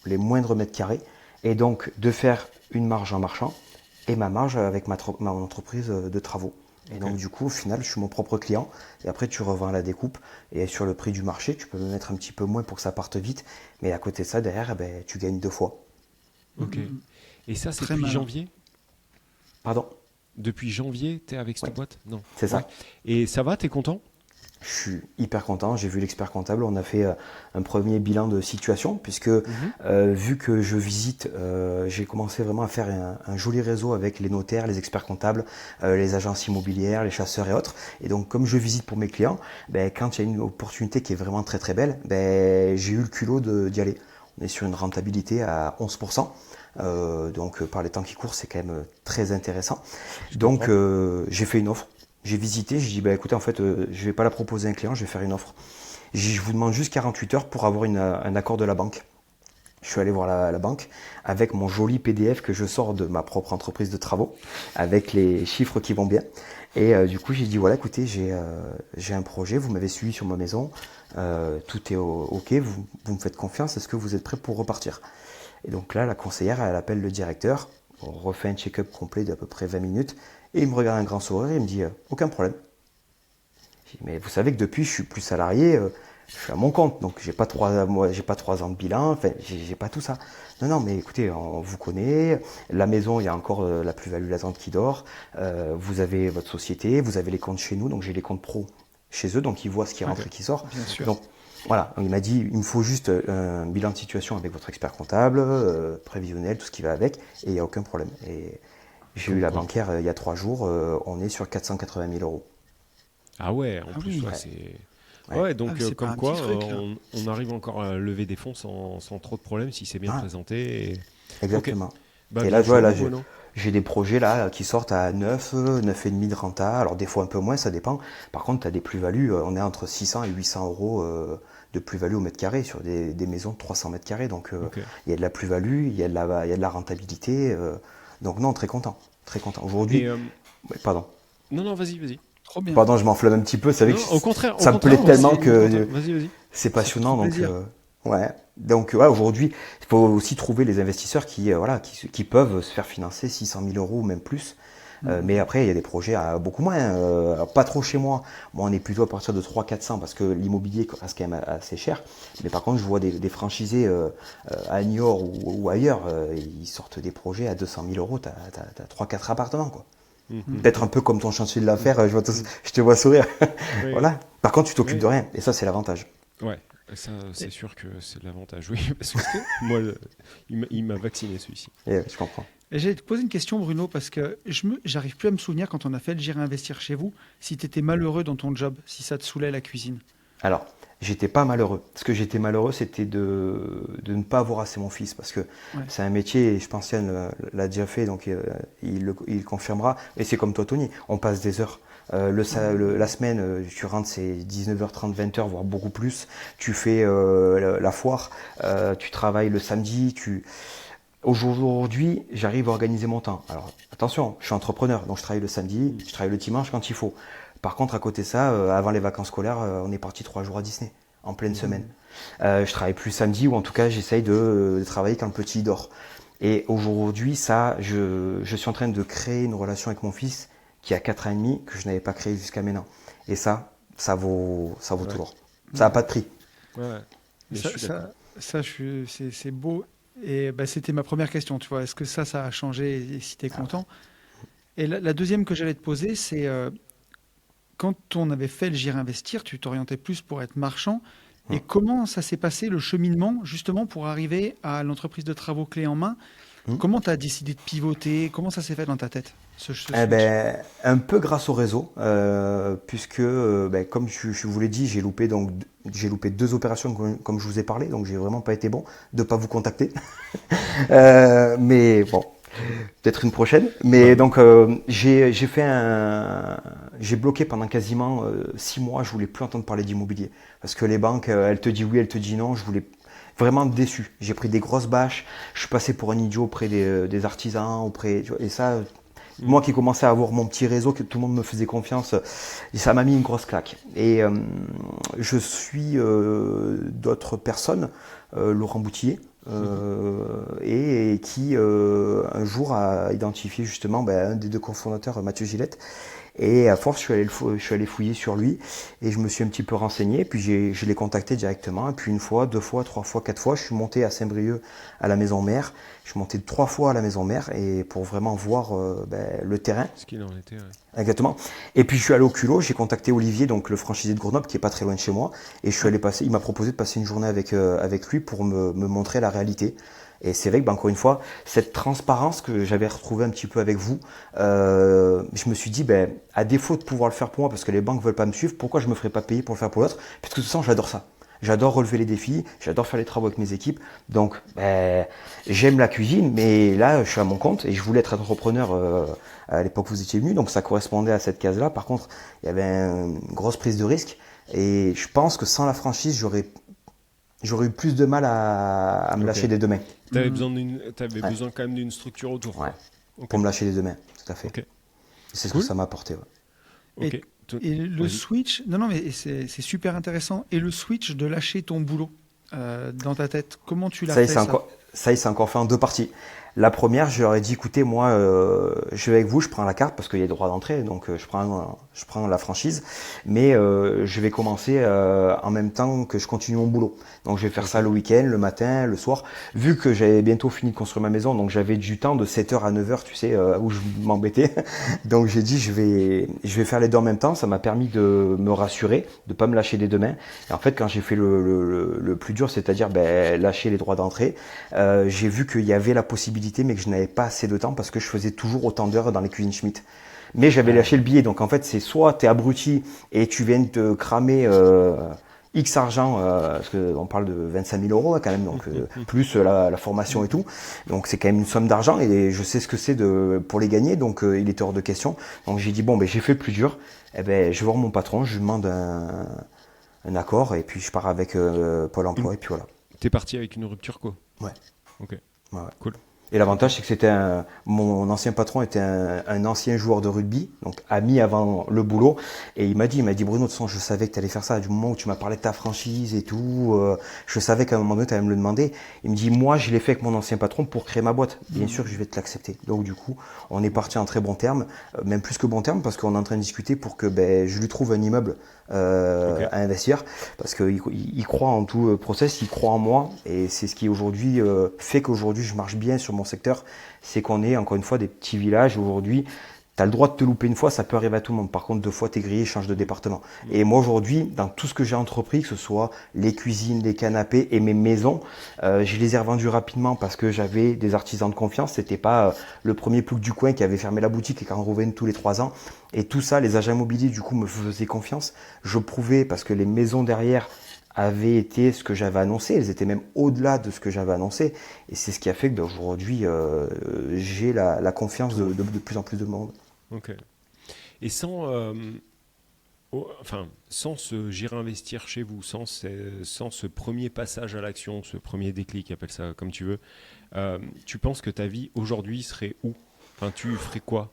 les moindres mètres carrés et donc de faire une marge en marchand et ma marge avec ma entreprise de travaux. Et Ok. donc du coup, au final, je suis mon propre client et après tu revends à la découpe et sur le prix du marché, tu peux me mettre un petit peu moins pour que ça parte vite, mais à côté de ça, derrière, eh ben, tu gagnes 2 fois. Ok. Et ça, c'est Très depuis malin. janvier. Pardon? Depuis janvier, t'es avec cette Ouais. boîte? Non. C'est ça. Ouais. Et ça va, t'es content? Je suis hyper content, j'ai vu l'expert comptable, on a fait un premier bilan de situation puisque vu que je visite, j'ai commencé vraiment à faire un joli réseau avec les notaires, les experts comptables, les agences immobilières, les chasseurs et autres. Et donc comme je visite pour mes clients, ben, quand il y a une opportunité qui est vraiment très très belle, ben, j'ai eu le culot d'y aller. On est sur une rentabilité à 11%. Donc par les temps qui courent, c'est quand même très intéressant. Donc j'ai fait une offre. J'ai visité, j'ai dit bah écoutez en fait je vais pas la proposer à un client, je vais faire une offre. J'ai dit, je vous demande juste 48 heures pour avoir un accord de la banque. Je suis allé voir la banque avec mon joli PDF que je sors de ma propre entreprise de travaux, avec les chiffres qui vont bien. Et du coup j'ai dit voilà écoutez j'ai un projet, vous m'avez suivi sur ma maison, tout est ok, vous me faites confiance, est-ce que vous êtes prêt pour repartir? Et donc là la conseillère elle appelle le directeur, on refait un check-up complet d'à peu près 20 minutes. Et il me regarde un grand sourire et il me dit aucun problème. Je dis, mais vous savez que depuis je suis plus salarié, je suis à mon compte, donc j'ai pas 3 ans de bilan, enfin j'ai pas tout ça. Non, non, mais écoutez, on vous connaît, la maison, il y a encore la plus-value latente qui dort, vous avez votre société, vous avez les comptes chez nous, donc j'ai les comptes pro chez eux, donc ils voient ce qui rentre et qui sort. Bien sûr. Donc voilà, il m'a dit il me faut juste un bilan de situation avec votre expert comptable, prévisionnel, tout ce qui va avec, et il n'y a aucun problème. Et j'ai eu la banquière il y a 3 jours, on est sur 480 000 euros. Ah ouais, en Ah plus, oui. ouais, c'est. Ouais. Ouais, donc Ah, c'est pas comme un quoi, petit truc, là. on arrive encore à lever des fonds sans trop de problèmes si c'est bien Ah. présenté. Exactement. Bah, Et bien là, tu vois, joué, là, Bruno. j'ai des projets là qui sortent à 9, 9,5 de renta. Alors des fois un peu moins, ça dépend. Par contre, tu as des plus-values, on est entre 600 et 800 euros de plus-value au mètre carré sur des maisons de 300 mètres carrés. Donc Ok. il y a de la plus-value, il y a de la rentabilité. Donc non, très content. Très content. Et Aujourd'hui, ouais, pardon. non, vas-y. Trop bien. Pardon, je m'enflamme un petit peu. C'est vrai Non, que au contraire, ça me plaît c'est- tellement au que contraire. Vas-y. c'est passionnant. fait Donc, plaisir. ouais. Donc, ouais, aujourd'hui, il faut aussi trouver les investisseurs qui peuvent se faire financer 600 000 euros ou même plus. Mais après, il y a des projets à beaucoup moins. Alors, pas trop chez moi. Moi, on est plutôt à partir de 300-400 parce que l'immobilier reste quand même assez cher. Mais par contre, je vois des franchisés à Niort ou ailleurs, ils sortent des projets à 200 000 euros. Tu as 3-4 appartements, quoi. D'être un peu comme ton chancelier de l'affaire, je te vois sourire. Oui. Voilà. Par contre, tu t'occupes Oui. de rien. Et ça, c'est l'avantage. Ouais, ça c'est sûr que c'est l'avantage, oui, parce que moi, il m'a vacciné celui-ci. Et je comprends. Et j'allais te poser une question, Bruno, parce que j'arrive plus à me souvenir quand on a fait le J'irai investir chez vous, si tu étais malheureux dans ton job, si ça te saoulait la cuisine. Alors, j'étais pas malheureux. Ce que j'étais malheureux, c'était de ne pas avoir assez mon fils. Parce que c'est un métier, et je pense Yann l'a déjà fait, donc il confirmera. Et c'est comme toi, Tony, on passe des heures. La semaine, tu rentres, c'est 19h30, 20h, voire beaucoup plus. Tu fais la foire, tu travailles le samedi. Aujourd'hui, j'arrive à organiser mon temps. Alors, attention, je suis entrepreneur, donc je travaille le samedi, je travaille le dimanche quand il faut. Par contre, à côté de ça, avant les vacances scolaires, on est parti 3 jours à Disney, en pleine semaine. Je travaille plus samedi, ou en tout cas, j'essaye de travailler quand le petit dort. Et aujourd'hui, ça, je suis en train de créer une relation avec mon fils qui a 4 ans et demi, que je n'avais pas créé jusqu'à maintenant. Et ça vaut tout l'or. Ça n'a pas de prix. Ouais. Mais je suis d'accord. C'est beau. Et c'était ma première question, tu vois. Est-ce que ça a changé et si tu es content? Et la deuxième que j'allais te poser, c'est quand on avait fait le J'irai investir, tu t'orientais plus pour être marchand. Et comment ça s'est passé, le cheminement, justement, pour arriver à l'entreprise de travaux clés en main? Comment tu as décidé de pivoter? Comment ça s'est fait dans ta tête, ce switch? Un peu grâce au réseau, puisque, comme je vous l'ai dit, j'ai loupé 2 opérations comme je vous ai parlé, donc j'ai vraiment pas été bon de pas vous contacter. Mais bon, peut-être une prochaine. Mais donc j'ai bloqué pendant quasiment 6 mois. Je voulais plus entendre parler d'immobilier parce que les banques, elles te disent oui, elles te disent non. Je voulais vraiment déçu. J'ai pris des grosses bâches. Je suis passé pour un idiot auprès des artisans, et ça. Moi qui commençais à avoir mon petit réseau, que tout le monde me faisait confiance, ça m'a mis une grosse claque. Et je suis d'autres personnes, Laurent Boutillier, et qui un jour a identifié justement un des 2 cofondateurs, Mathieu Gillette. Et à force, je suis allé fouiller sur lui et je me suis un petit peu renseigné. Puis je l'ai contacté directement. Et puis 1 fois, 2 fois, 3 fois, 4 fois, je suis monté à Saint-Brieuc à la maison mère. Je suis monté 3 fois à la maison mère et pour vraiment voir le terrain. Ce qu'il en était, ouais. Exactement. Et puis je suis allé au culot, j'ai contacté Olivier, donc le franchisé de Grenoble, qui est pas très loin de chez moi. Et je suis allé passer. Il m'a proposé de passer une journée avec lui pour me montrer la réalité. Et c'est vrai que, encore une fois, cette transparence que j'avais retrouvée un petit peu avec vous, je me suis dit, à défaut de pouvoir le faire pour moi, parce que les banques ne veulent pas me suivre, pourquoi je ne me ferais pas payer pour le faire pour l'autre? Parce que de toute façon, j'adore ça. J'adore relever les défis, j'adore faire les travaux avec mes équipes. Donc, j'aime la cuisine, mais là, je suis à mon compte et je voulais être entrepreneur à l'époque où vous étiez venu, donc ça correspondait à cette case-là. Par contre, il y avait une grosse prise de risque et je pense que sans la franchise, j'aurais eu plus de mal à me lâcher des 2 mains. T'avais besoin quand même d'une structure autour. Ouais. Okay. Pour me lâcher les 2 mains, tout à fait. Okay. C'est ce que ça m'a apporté. Ouais. Okay. Et le switch, non, mais c'est super intéressant. Et le switch de lâcher ton boulot dans ta tête, comment tu l'as fait ça? Ça, il s'est encore fait en 2 parties. La première, je leur ai dit, écoutez, moi, je vais avec vous, je prends la carte parce qu'il y a des droits d'entrée, donc je prends la franchise, mais je vais commencer en même temps que je continue mon boulot. Donc je vais faire ça le week-end, le matin, le soir. Vu que j'avais bientôt fini de construire ma maison, donc j'avais du temps de 7h à 9h, tu sais, où je m'embêtais. Donc j'ai dit, je vais faire les 2 en même temps. Ça m'a permis de me rassurer, de pas me lâcher des 2 mains. Et en fait, quand j'ai fait le plus dur, c'est-à-dire lâcher les droits d'entrée, j'ai vu qu'il y avait la possibilité, mais que je n'avais pas assez de temps parce que je faisais toujours autant d'heures dans les cuisines Schmitt. Mais j'avais lâché le billet, donc en fait c'est soit tu es abruti et tu viens de te cramer X argent, parce qu'on parle de 25 000 euros quand même, donc plus la formation et tout, donc c'est quand même une somme d'argent et je sais ce que c'est pour les gagner, donc il était hors de question. Donc j'ai dit j'ai fait le plus dur, je vais voir mon patron, je lui demande un accord et puis je pars avec Pôle emploi et puis voilà. T'es parti avec une rupture co? Ouais. Ok. Ouais. Cool. Et l'avantage, c'est que mon ancien patron était un ancien joueur de rugby, donc ami avant le boulot. Et il m'a dit, Bruno, de toute façon, je savais que tu allais faire ça. Du moment où tu m'as parlé de ta franchise et tout, je savais qu'à un moment donné, tu allais me le demander. Il me dit, moi, je l'ai fait avec mon ancien patron pour créer ma boîte. Bien sûr, je vais te l'accepter. Donc, du coup, on est parti en très bon terme, même plus que bon terme, parce qu'on est en train de discuter pour que je lui trouve un immeuble à investir, parce qu'il croit en tout le process, il croit en moi. Et c'est ce qui aujourd'hui fait qu'aujourd'hui, je marche bien sur mon secteur. C'est qu'on est, encore une fois, des petits villages. Aujourd'hui, Tu as le droit de te louper une fois, ça peut arriver à tout le monde. Par contre, 2 fois, tu es grillé, change de département. Et moi, aujourd'hui, dans tout ce que j'ai entrepris, que ce soit les cuisines, les canapés et mes maisons, je les ai revendus rapidement parce que j'avais des artisans de confiance. C'était pas le premier plouc du coin qui avait fermé la boutique et qui en rouvrait tous les 3 ans. Et tout ça, les agents immobiliers, du coup, me faisaient confiance. Je prouvais parce que les maisons derrière avaient été ce que j'avais annoncé. Elles étaient même au-delà de ce que j'avais annoncé. Et c'est ce qui a fait que aujourd'hui, j'ai la confiance de plus en plus de monde. Ok. Et sans ce J'irai investir chez vous, sans ce premier passage à l'action, ce premier déclic, appelle ça comme tu veux, tu penses que ta vie aujourd'hui serait où? Enfin, tu ferais quoi?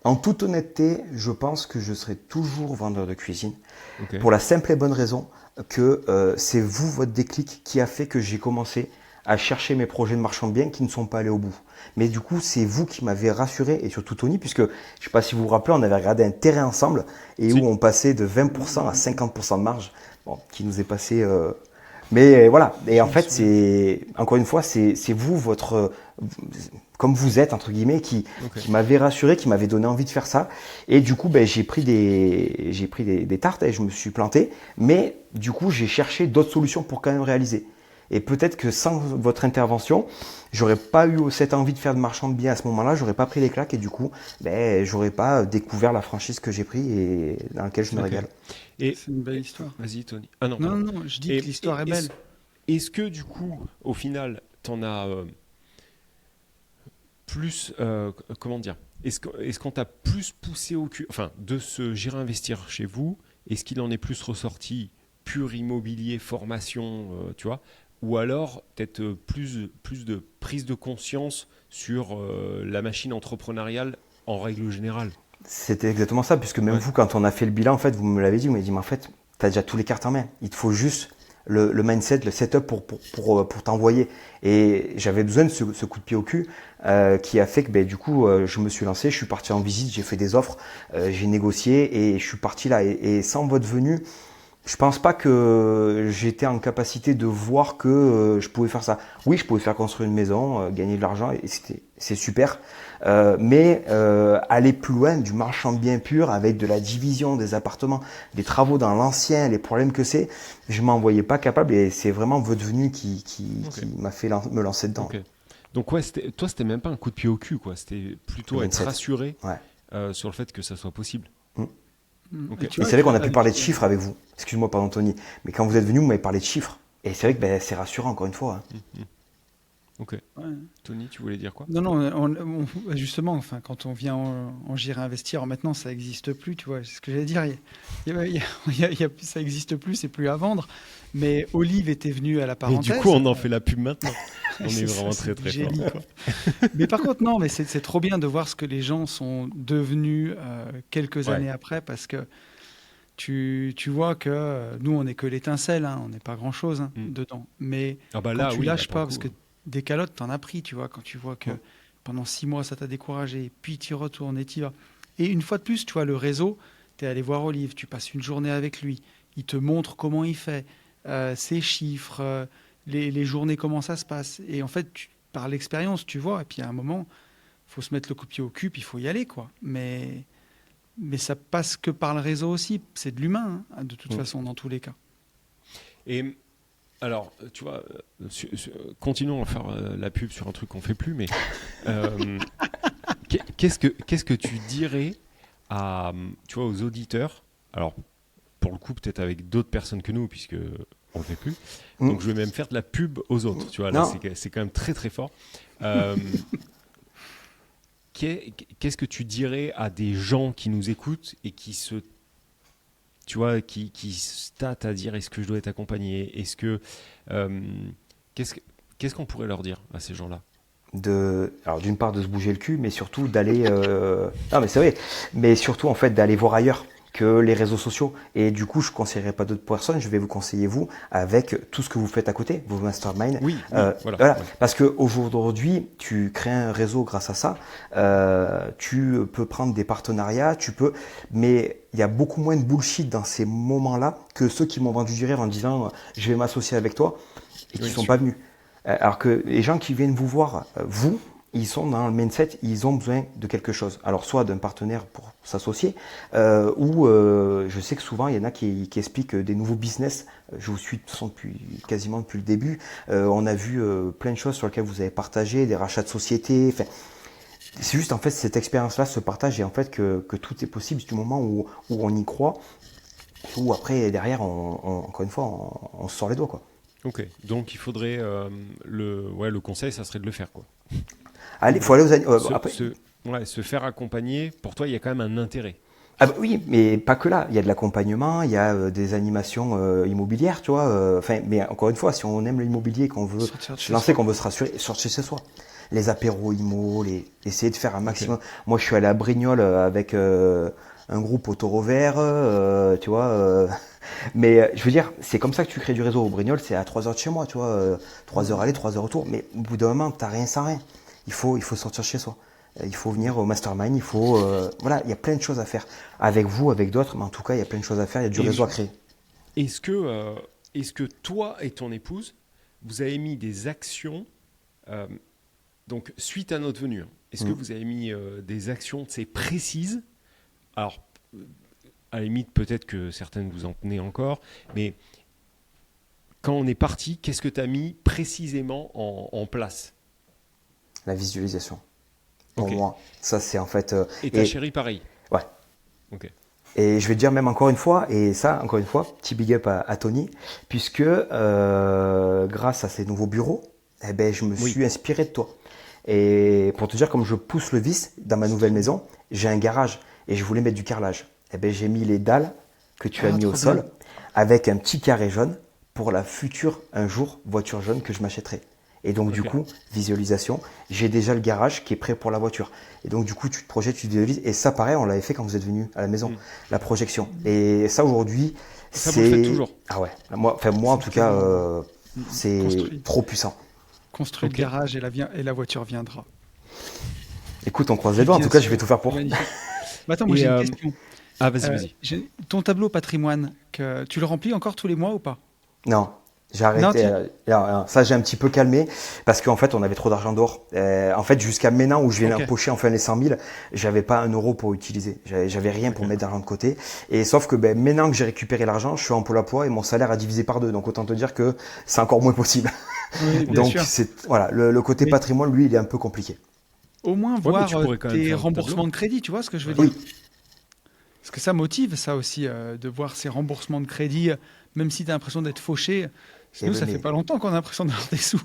En toute honnêteté, je pense que je serai toujours vendeur de cuisine. Ok. Pour la simple et bonne raison que c'est vous, votre déclic, qui a fait que j'ai commencé à chercher mes projets de marchand de biens qui ne sont pas allés au bout. Mais du coup, c'est vous qui m'avez rassuré, et surtout Tony, puisque je ne sais pas si vous vous rappelez, on avait regardé un terrain ensemble, et Si. où on passait de 20% à 50% de marge, bon, qui nous est passé... Mais voilà, et en fait, c'est encore une fois, c'est vous, comme vous êtes, entre guillemets, qui m'avez rassuré, qui m'avait donné envie de faire ça. Et du coup, j'ai pris des tartes et je me suis planté. Mais du coup, j'ai cherché d'autres solutions pour quand même réaliser. Et peut-être que sans votre intervention, j'aurais pas eu cette envie de faire de marchand de biens à ce moment-là, j'aurais pas pris les claques et du coup, j'aurais pas découvert la franchise que j'ai pris et dans laquelle je me régale. Et C'est une belle histoire. vas-y, Tony. Ah non, Non, pardon. non, je dis que l'histoire est belle. Est-ce que du coup, au final, t'en as plus, comment dire, est-ce qu'on t'a plus poussé au cul, enfin, de ce J'irai investir chez vous, est-ce qu'il en est plus ressorti pur immobilier, formation, tu vois, ou alors peut-être plus de prise de conscience sur la machine entrepreneuriale en règle générale? C'était exactement ça, puisque même vous, quand on a fait le bilan, en fait, vous me l'avez dit, vous m'avez dit, mais en fait, tu as déjà tous les cartes en main. Il te faut juste le mindset, le setup pour t'envoyer. Et j'avais besoin de ce coup de pied au cul qui a fait que du coup, je me suis lancé, je suis parti en visite, j'ai fait des offres, j'ai négocié et je suis parti là. Et sans votre venue, je pense pas que j'étais en capacité de voir que je pouvais faire ça. Oui, je pouvais faire construire une maison, gagner de l'argent, et c'est super. Mais aller plus loin du marchand de biens pur avec de la division des appartements, des travaux dans l'ancien, les problèmes que c'est, je m'en voyais pas capable et c'est vraiment votre venue qui m'a fait me lancer dedans. Ok. Donc ouais, toi, c'était même pas un coup de pied au cul, quoi. C'était plutôt Le être mindset. rassuré Ouais. sur le fait que ça soit possible. Ok. Et tu Et vois, c'est vrai qu'on a tu- pu parler de chiffres avec vous. Excuse-moi, pardon Tony. Mais quand vous êtes venu, vous m'avez parlé de chiffres. Et c'est vrai que c'est rassurant encore une fois. Hein. Ok. Ouais. Tony, tu voulais dire quoi? Non, non, justement, enfin, quand on vient en J'irai investir, maintenant ça n'existe plus, tu vois, c'est ce que j'allais dire, ça n'existe plus, c'est plus à vendre, mais Olive était venue à la Et parenthèse. du coup, on en fait la pub maintenant. On est C'est vraiment ça, très c'est très du génie, fort. quoi. Mais par contre, non, mais c'est trop bien de voir ce que les gens sont devenus quelques Ouais. années après, parce que tu vois que nous, on n'est que l'étincelle, hein, on n'est pas grand-chose dedans, mais Ah bah quand là, tu oui, là, lâches pour pas, le parce coup, que des calottes, t'en as pris, tu vois, quand tu vois que pendant 6 mois, ça t'a découragé, puis tu y retournes et tu y vas. Et une fois de plus, tu vois, le réseau, tu es allé voir Olive, tu passes une journée avec lui, il te montre comment il fait, ses chiffres, les journées, comment ça se passe. Et en fait, par l'expérience, tu vois, et puis à un moment, il faut se mettre le coup de pied au cul, puis il faut y aller, quoi. Mais ça passe que par le réseau aussi, c'est de l'humain, hein, de toute façon, dans tous les cas. Et alors, tu vois, continuons à faire la pub sur un truc qu'on fait plus, mais qu'est-ce que tu dirais tu vois, aux auditeurs? Alors, pour le coup, peut-être avec d'autres personnes que nous, puisque on le fait plus. Donc, je vais même faire de la pub aux autres. Tu vois, là, c'est quand même très très fort. Qu'est-ce que tu dirais à des gens qui nous écoutent et qui tu vois, qui se tâtent à dire est-ce que je dois être accompagné? Est-ce que qu'est-ce qu'on pourrait leur dire à ces gens-là? Alors d'une part de se bouger le cul, mais surtout d'aller. Non, mais c'est vrai. Mais surtout en fait d'aller voir ailleurs que les réseaux sociaux. Et du coup, je ne conseillerais pas d'autres personnes. Je vais vous conseiller vous avec tout ce que vous faites à côté, vos masterminds. Oui, voilà. Ouais. Parce qu'aujourd'hui, tu crées un réseau grâce à ça. Tu peux prendre des partenariats, mais il y a beaucoup moins de bullshit dans ces moments-là que ceux qui m'ont vendu du rêve en disant je vais m'associer avec toi et qui ne sont pas venus. Alors que les gens qui viennent vous voir, vous, ils sont dans le mindset, ils ont besoin de quelque chose. Alors, soit d'un partenaire pour s'associer, ou je sais que souvent, il y en a qui expliquent des nouveaux business. Je vous suis de toute façon quasiment depuis le début. On a vu plein de choses sur lesquelles vous avez partagé, des rachats de sociétés. Enfin, c'est juste en fait cette expérience-là, ce partage, et en fait que tout est possible du moment où on y croit, ou après, derrière, encore une fois, on se sort les doigts, quoi. Ok, donc il faudrait le conseil, ça serait de le faire, quoi. Allez, faut aller aux après. Se faire accompagner, pour toi, il y a quand même un intérêt. Ah bah oui, mais pas que là. Il y a de l'accompagnement, il y a des animations immobilières, tu vois. Mais encore une fois, si on aime l'immobilier, qu'on veut se lancer, qu'on veut se rassurer, sortir chez soi. Les apéros IMO, essayer de faire un maximum. Okay. Moi, je suis allé à Brignoles avec un groupe au Taureau Vert, tu vois. Mais je veux dire, c'est comme ça que tu crées du réseau. Au Brignoles, c'est à 3 heures de chez moi, tu vois. 3 heures aller, 3 heures retour. Mais au bout d'un moment, t'as rien sans rien. Il faut sortir chez soi. Il faut venir au mastermind, voilà, il y a plein de choses à faire. Avec vous, avec d'autres, mais en tout cas, il y a plein de choses à faire, il y a du réseau à créer. Est-ce que toi et ton épouse, vous avez mis des actions, donc suite à notre venue, est-ce que vous avez mis des actions précises? Alors, à la limite, peut-être que certaines vous en tenez encore, mais quand on est parti, qu'est-ce que tu as mis précisément en place? La visualisation. Pour moi, ça c'est en fait. Et ta chérie, pareil. Ouais. Ok. Et je vais te dire même encore une fois, petit big up à Tony, puisque grâce à ces nouveaux bureaux, je me suis inspiré de toi. Et pour te dire, comme je pousse le vis dans ma nouvelle maison, j'ai un garage et je voulais mettre du carrelage. J'ai mis les dalles que tu as mis au sol avec un petit carré jaune pour la future, un jour, voiture jaune que je m'achèterai. Et donc, du coup, visualisation, j'ai déjà le garage qui est prêt pour la voiture. Et donc, du coup, tu te projettes, tu te visualises. Et ça, pareil, on l'avait fait quand vous êtes venu à la maison, la projection. Et ça, aujourd'hui, c'est... Ça, vous le faites toujours? Ah ouais. Moi en tout cas, c'est trop puissant. Construis le garage et la voiture viendra. Écoute, on croise les doigts. En tout cas, je vais tout faire pour. Attends, moi, j'ai une question. Ah, vas-y. Ton tableau patrimoine, tu le remplis encore tous les mois ou pas? Non. J'ai arrêté. Ça, j'ai un petit peu calmé parce qu'en fait, on avait trop d'argent dehors. En fait, jusqu'à maintenant où je viens d'empocher enfin les 100 000, j'avais pas un euro pour utiliser. J'avais rien pour mettre d'argent de côté. Et sauf que maintenant que j'ai récupéré l'argent, je suis en Pôle emploi et mon salaire a divisé par 2. Donc autant te dire que c'est encore moins possible. Oui, donc voilà, le côté patrimoine, lui, il est un peu compliqué. Au moins voir tes remboursements de crédit, tu vois ce que je veux dire? Oui. Parce que ça motive ça aussi de voir ces remboursements de crédit, même si tu as l'impression d'être fauché. Nous, ça fait pas longtemps qu'on a l'impression d'avoir des sous.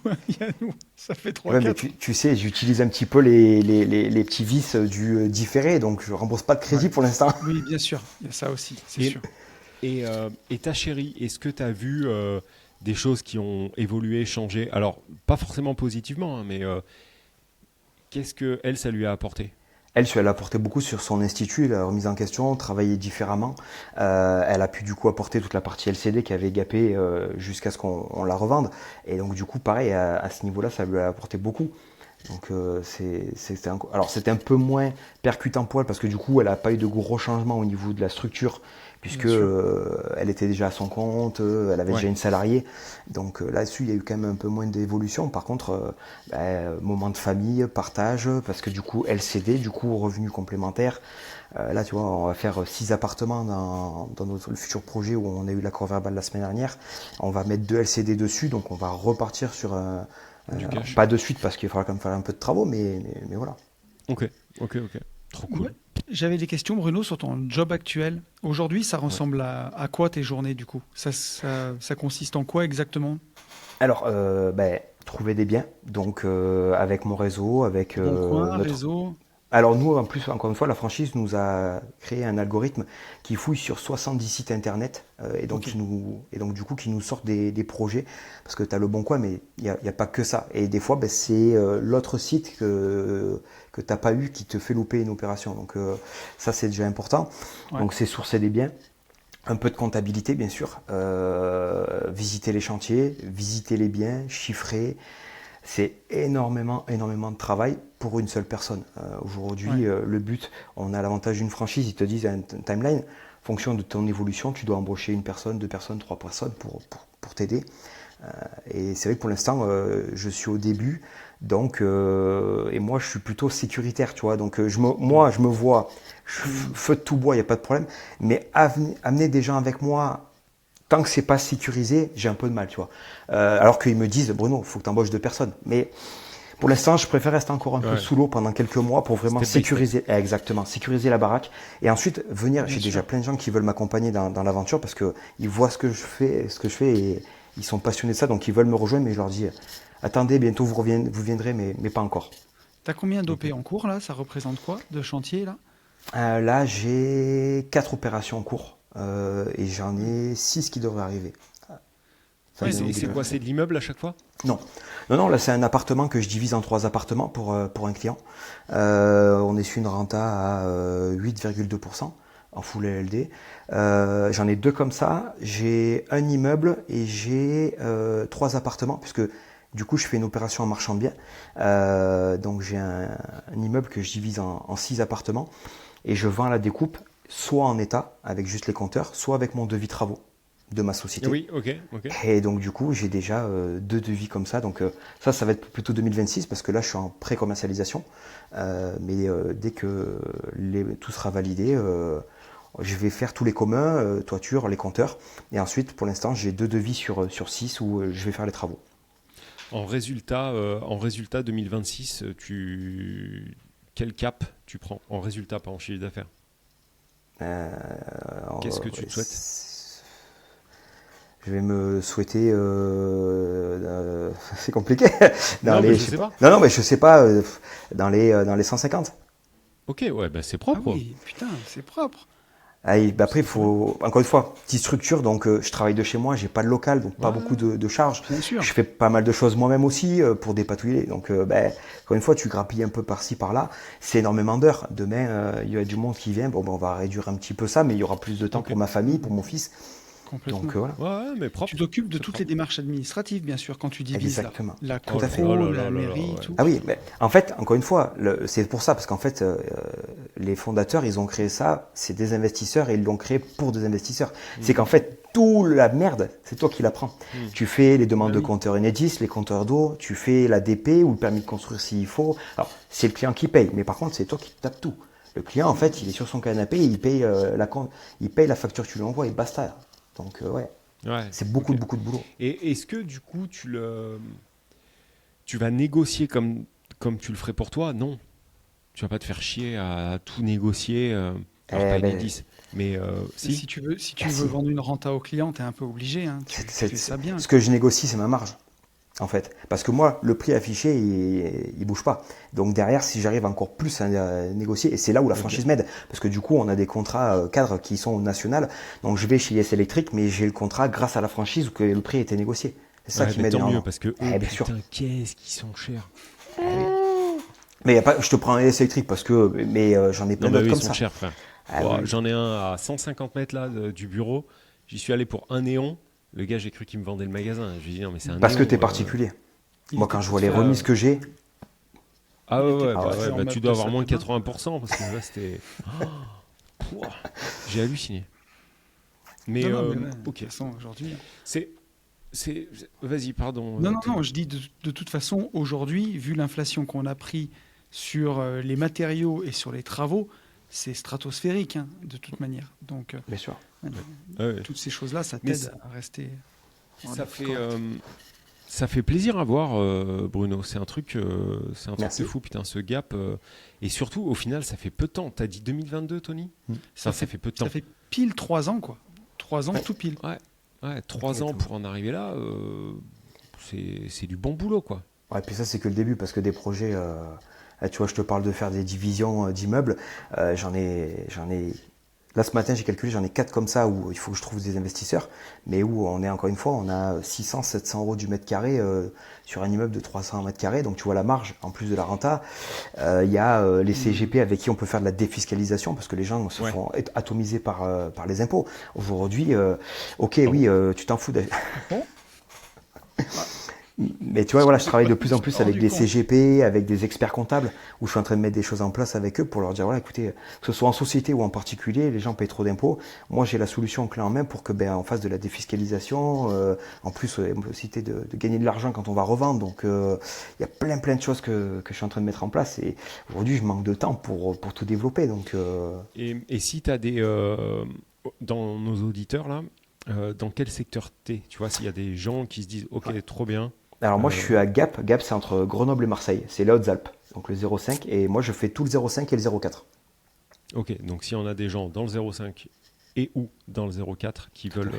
Nous, ça fait 3-4. Mais tu sais, j'utilise un petit peu les petits vices du différé, donc je rembourse pas de crédit pour l'instant. Oui, bien sûr, il y a ça aussi, c'est sûr. Et ta chérie, est-ce que tu as vu des choses qui ont évolué, changé? Alors, pas forcément positivement, mais qu'est-ce que elle, ça lui a apporté? Elle a apporté beaucoup sur son institut, la remise en question, travailler différemment. Elle a pu du coup apporter toute la partie LCD qui avait gapé jusqu'à ce qu'on la revende. Et donc du coup, pareil, à ce niveau-là, ça lui a apporté beaucoup. Donc c'était un peu moins percutant pour elle parce que du coup, elle n'a pas eu de gros changements au niveau de la structure puisque elle était déjà à son compte, elle avait déjà une salariée. Donc là-dessus, il y a eu quand même un peu moins d'évolution. Par contre, moment de famille, partage, parce que du coup, LCD, du coup, revenu complémentaire. Là, tu vois, on va faire 6 appartements dans le futur projet où on a eu l'accord verbal la semaine dernière. On va mettre 2 LCD dessus, donc on va repartir sur pas de suite parce qu'il faudra quand même faire un peu de travaux, mais voilà. Ok. Trop cool. Ouais. J'avais des questions, Bruno, sur ton job actuel. Aujourd'hui, ça ressemble à quoi tes journées, du coup? Ça consiste en quoi exactement? Alors, trouver des biens, donc avec mon réseau, avec notre réseau. Alors nous, en plus, encore une fois, la franchise nous a créé un algorithme qui fouille sur 70 sites internet et donc du coup qui nous sort des projets parce que tu as le Bon Coin, mais il y a pas que ça. Et des fois, c'est l'autre site que tu n'as pas eu qui te fait louper une opération. Donc ça, c'est déjà important. Ouais. Donc c'est sourcer des biens. Un peu de comptabilité, bien sûr. Visiter les chantiers, visiter les biens, chiffrer. C'est énormément de travail pour une seule personne. Aujourd'hui, le but, on a l'avantage d'une franchise, ils te disent un timeline. En fonction de ton évolution, tu dois embaucher une personne, 2 personnes, 3 personnes pour t'aider. Et c'est vrai que pour l'instant, je suis au début. Donc, et moi, je suis plutôt sécuritaire, tu vois. Donc, moi, je me vois, feu de tout bois, il n'y a pas de problème. Mais amener des gens avec moi, tant que c'est pas sécurisé, j'ai un peu de mal, tu vois. Alors qu'ils me disent, Bruno, il faut que tu embauches 2 personnes. Mais pour l'instant, je préfère rester encore un peu sous l'eau pendant quelques mois pour vraiment sécuriser, exactement, sécuriser la baraque. Et ensuite, venir, j'ai déjà plein de gens qui veulent m'accompagner dans l'aventure parce que ils voient ce que je fais et ils sont passionnés de ça, donc ils veulent me rejoindre, mais je leur dis, attendez, bientôt vous viendrez, mais pas encore. T'as combien d'OP en cours là? Ça représente quoi de chantier là? Là, j'ai 4 opérations en cours et j'en ai 6 qui devraient arriver. Et c'est quoi? C'est de l'immeuble à chaque fois? Non, là c'est un appartement que je divise en 3 appartements pour un client. On est sur une renta à 8,2% en full LLD. J'en ai 2 comme ça. J'ai un immeuble et j'ai 3 appartements puisque du coup je fais une opération en marchand de biens. Donc j'ai un immeuble que je divise en 6 appartements et je vends à la découpe soit en état avec juste les compteurs, soit avec mon devis travaux de ma société. Oui, ok. Et donc du coup, j'ai déjà 2 devis comme ça. Donc ça va être plutôt 2026 parce que là, je suis en pré-commercialisation. Mais dès que tout sera validé, je vais faire tous les communs, toiture, les compteurs. Et ensuite, pour l'instant, j'ai 2 devis sur 6 où je vais faire les travaux. En résultat 2026, quel cap tu prends? En résultat, pas en chiffre d'affaires. Qu'est-ce que tu te souhaites? Je vais me souhaiter. C'est compliqué. Je sais pas. Non, mais je sais pas. Dans les 150. Ok, ouais, c'est propre. Ah oui, putain, c'est propre. Après, il faut. Encore une fois, petite structure. Donc, je travaille de chez moi. J'ai pas de local, donc pas beaucoup de charges. Bien sûr. Je fais pas mal de choses moi-même aussi pour dépatouiller. Donc, encore une fois, tu grappilles un peu par-ci, par-là. C'est énormément d'heures. Demain, il y a du monde qui vient. Bon, on va réduire un petit peu ça, mais il y aura plus de temps pour ma famille, pour mon fils. Complètement. Donc voilà. Ouais, mais propre. Tu t'occupes de toutes les démarches administratives, bien sûr, quand tu divises Exactement. la Tout à fait. copo, la mairie, tout. Ah oui, mais en fait, encore une fois, c'est pour ça, parce qu'en fait, les fondateurs, ils ont créé ça, c'est des investisseurs et ils l'ont créé pour des investisseurs. C'est qu'en fait, toute la merde, c'est toi qui la prends. Tu fais les demandes de compteurs Enedis, les compteurs d'eau, tu fais la DP ou le permis de construire s'il faut. Alors, c'est le client qui paye, mais par contre, c'est toi qui tapes tout. Le client, en fait, il est sur son canapé, il paye la facture que tu lui envoies et basta. Donc, c'est beaucoup de boulot. Et est-ce que du coup, tu vas négocier comme tu le ferais pour toi? Non. Tu vas pas te faire chier à tout négocier. Pas Enedis, mais si tu veux vendre une renta au client, tu es un peu obligé. Hein. Tu fais ça bien. Ce que je négocie, c'est ma marge. En fait, parce que moi, le prix affiché, il bouge pas. Donc derrière, si j'arrive encore plus à négocier, et c'est là où la franchise m'aide, parce que du coup, on a des contrats cadres qui sont nationaux. Donc je vais chez Yes Electric, mais j'ai le contrat grâce à la franchise où que le prix a été négocié. C'est ça qui m'aide énormément. Tant mieux, parce que bien sûr. Qu'est-ce qu'ils sont chers. Mais y a pas, je te prends un Yes Electric parce que, mais j'en ai plein d'autres comme ça. Ils sont chers, frère. J'en ai un à 150 mètres là du bureau. J'y suis allé pour un néon. Le gars, j'ai cru qu'il me vendait le magasin. Je lui ai dit non, mais c'est un parce néon, que t'es particulier. Moi, quand je vois les remises que j'ai. Ah ouais, tu dois avoir moins de 80% parce que là, c'était. J'ai halluciné. Mais ok. Aujourd'hui. Vas-y, pardon. Non, je dis de toute façon, aujourd'hui, vu l'inflation qu'on a pris sur les matériaux et sur les travaux, c'est stratosphérique, hein, de toute manière. Donc, bien sûr. Toutes ces choses-là, ça t'aide à rester. Ça fait plaisir à voir, Bruno. C'est un truc de fou, putain, ce gap. Et surtout, au final, ça fait peu de temps. T'as dit 2022, Tony? Ça fait peu de temps. Ça fait pile 3 ans, quoi. 3 ans, tout pile. Ouais, 3 ans pour en arriver là, c'est du bon boulot, quoi. Ouais, et puis ça, c'est que le début, parce que des projets... tu vois, je te parle de faire des divisions d'immeubles. J'en ai... Là, ce matin, j'ai calculé, j'en ai 4 comme ça où il faut que je trouve des investisseurs, mais où on est, encore une fois, on a 600, 700 euros du mètre carré sur un immeuble de 300 mètres carrés. Donc, tu vois la marge, en plus de la renta. Il y a les CGP avec qui on peut faire de la défiscalisation parce que les gens se font atomiser par les impôts. Aujourd'hui, tu t'en fous. Mais tu vois, voilà, je travaille de plus en plus avec rendu des compte. CGP, avec des experts comptables, où je suis en train de mettre des choses en place avec eux pour leur dire, voilà, écoutez, que ce soit en société ou en particulier, les gens payent trop d'impôts. Moi, j'ai la solution clé en main pour que, on fasse de la défiscalisation. En plus, possibilité de gagner de l'argent quand on va revendre. Donc, il y a plein de choses que je suis en train de mettre en place. Et aujourd'hui, je manque de temps pour tout développer. Donc, Et si tu as dans nos auditeurs, là, dans quel secteur t'es? Tu vois, s'il y a des gens qui se disent, ok, trop bien. alors moi, je suis à Gap. Gap, c'est entre Grenoble et Marseille. C'est les Hautes-Alpes. Donc, le 0,5. Et moi, je fais tout le 0,5 et le 0,4. Ok, donc si on a des gens dans le 0,5 et ou dans le 0,4 qui veulent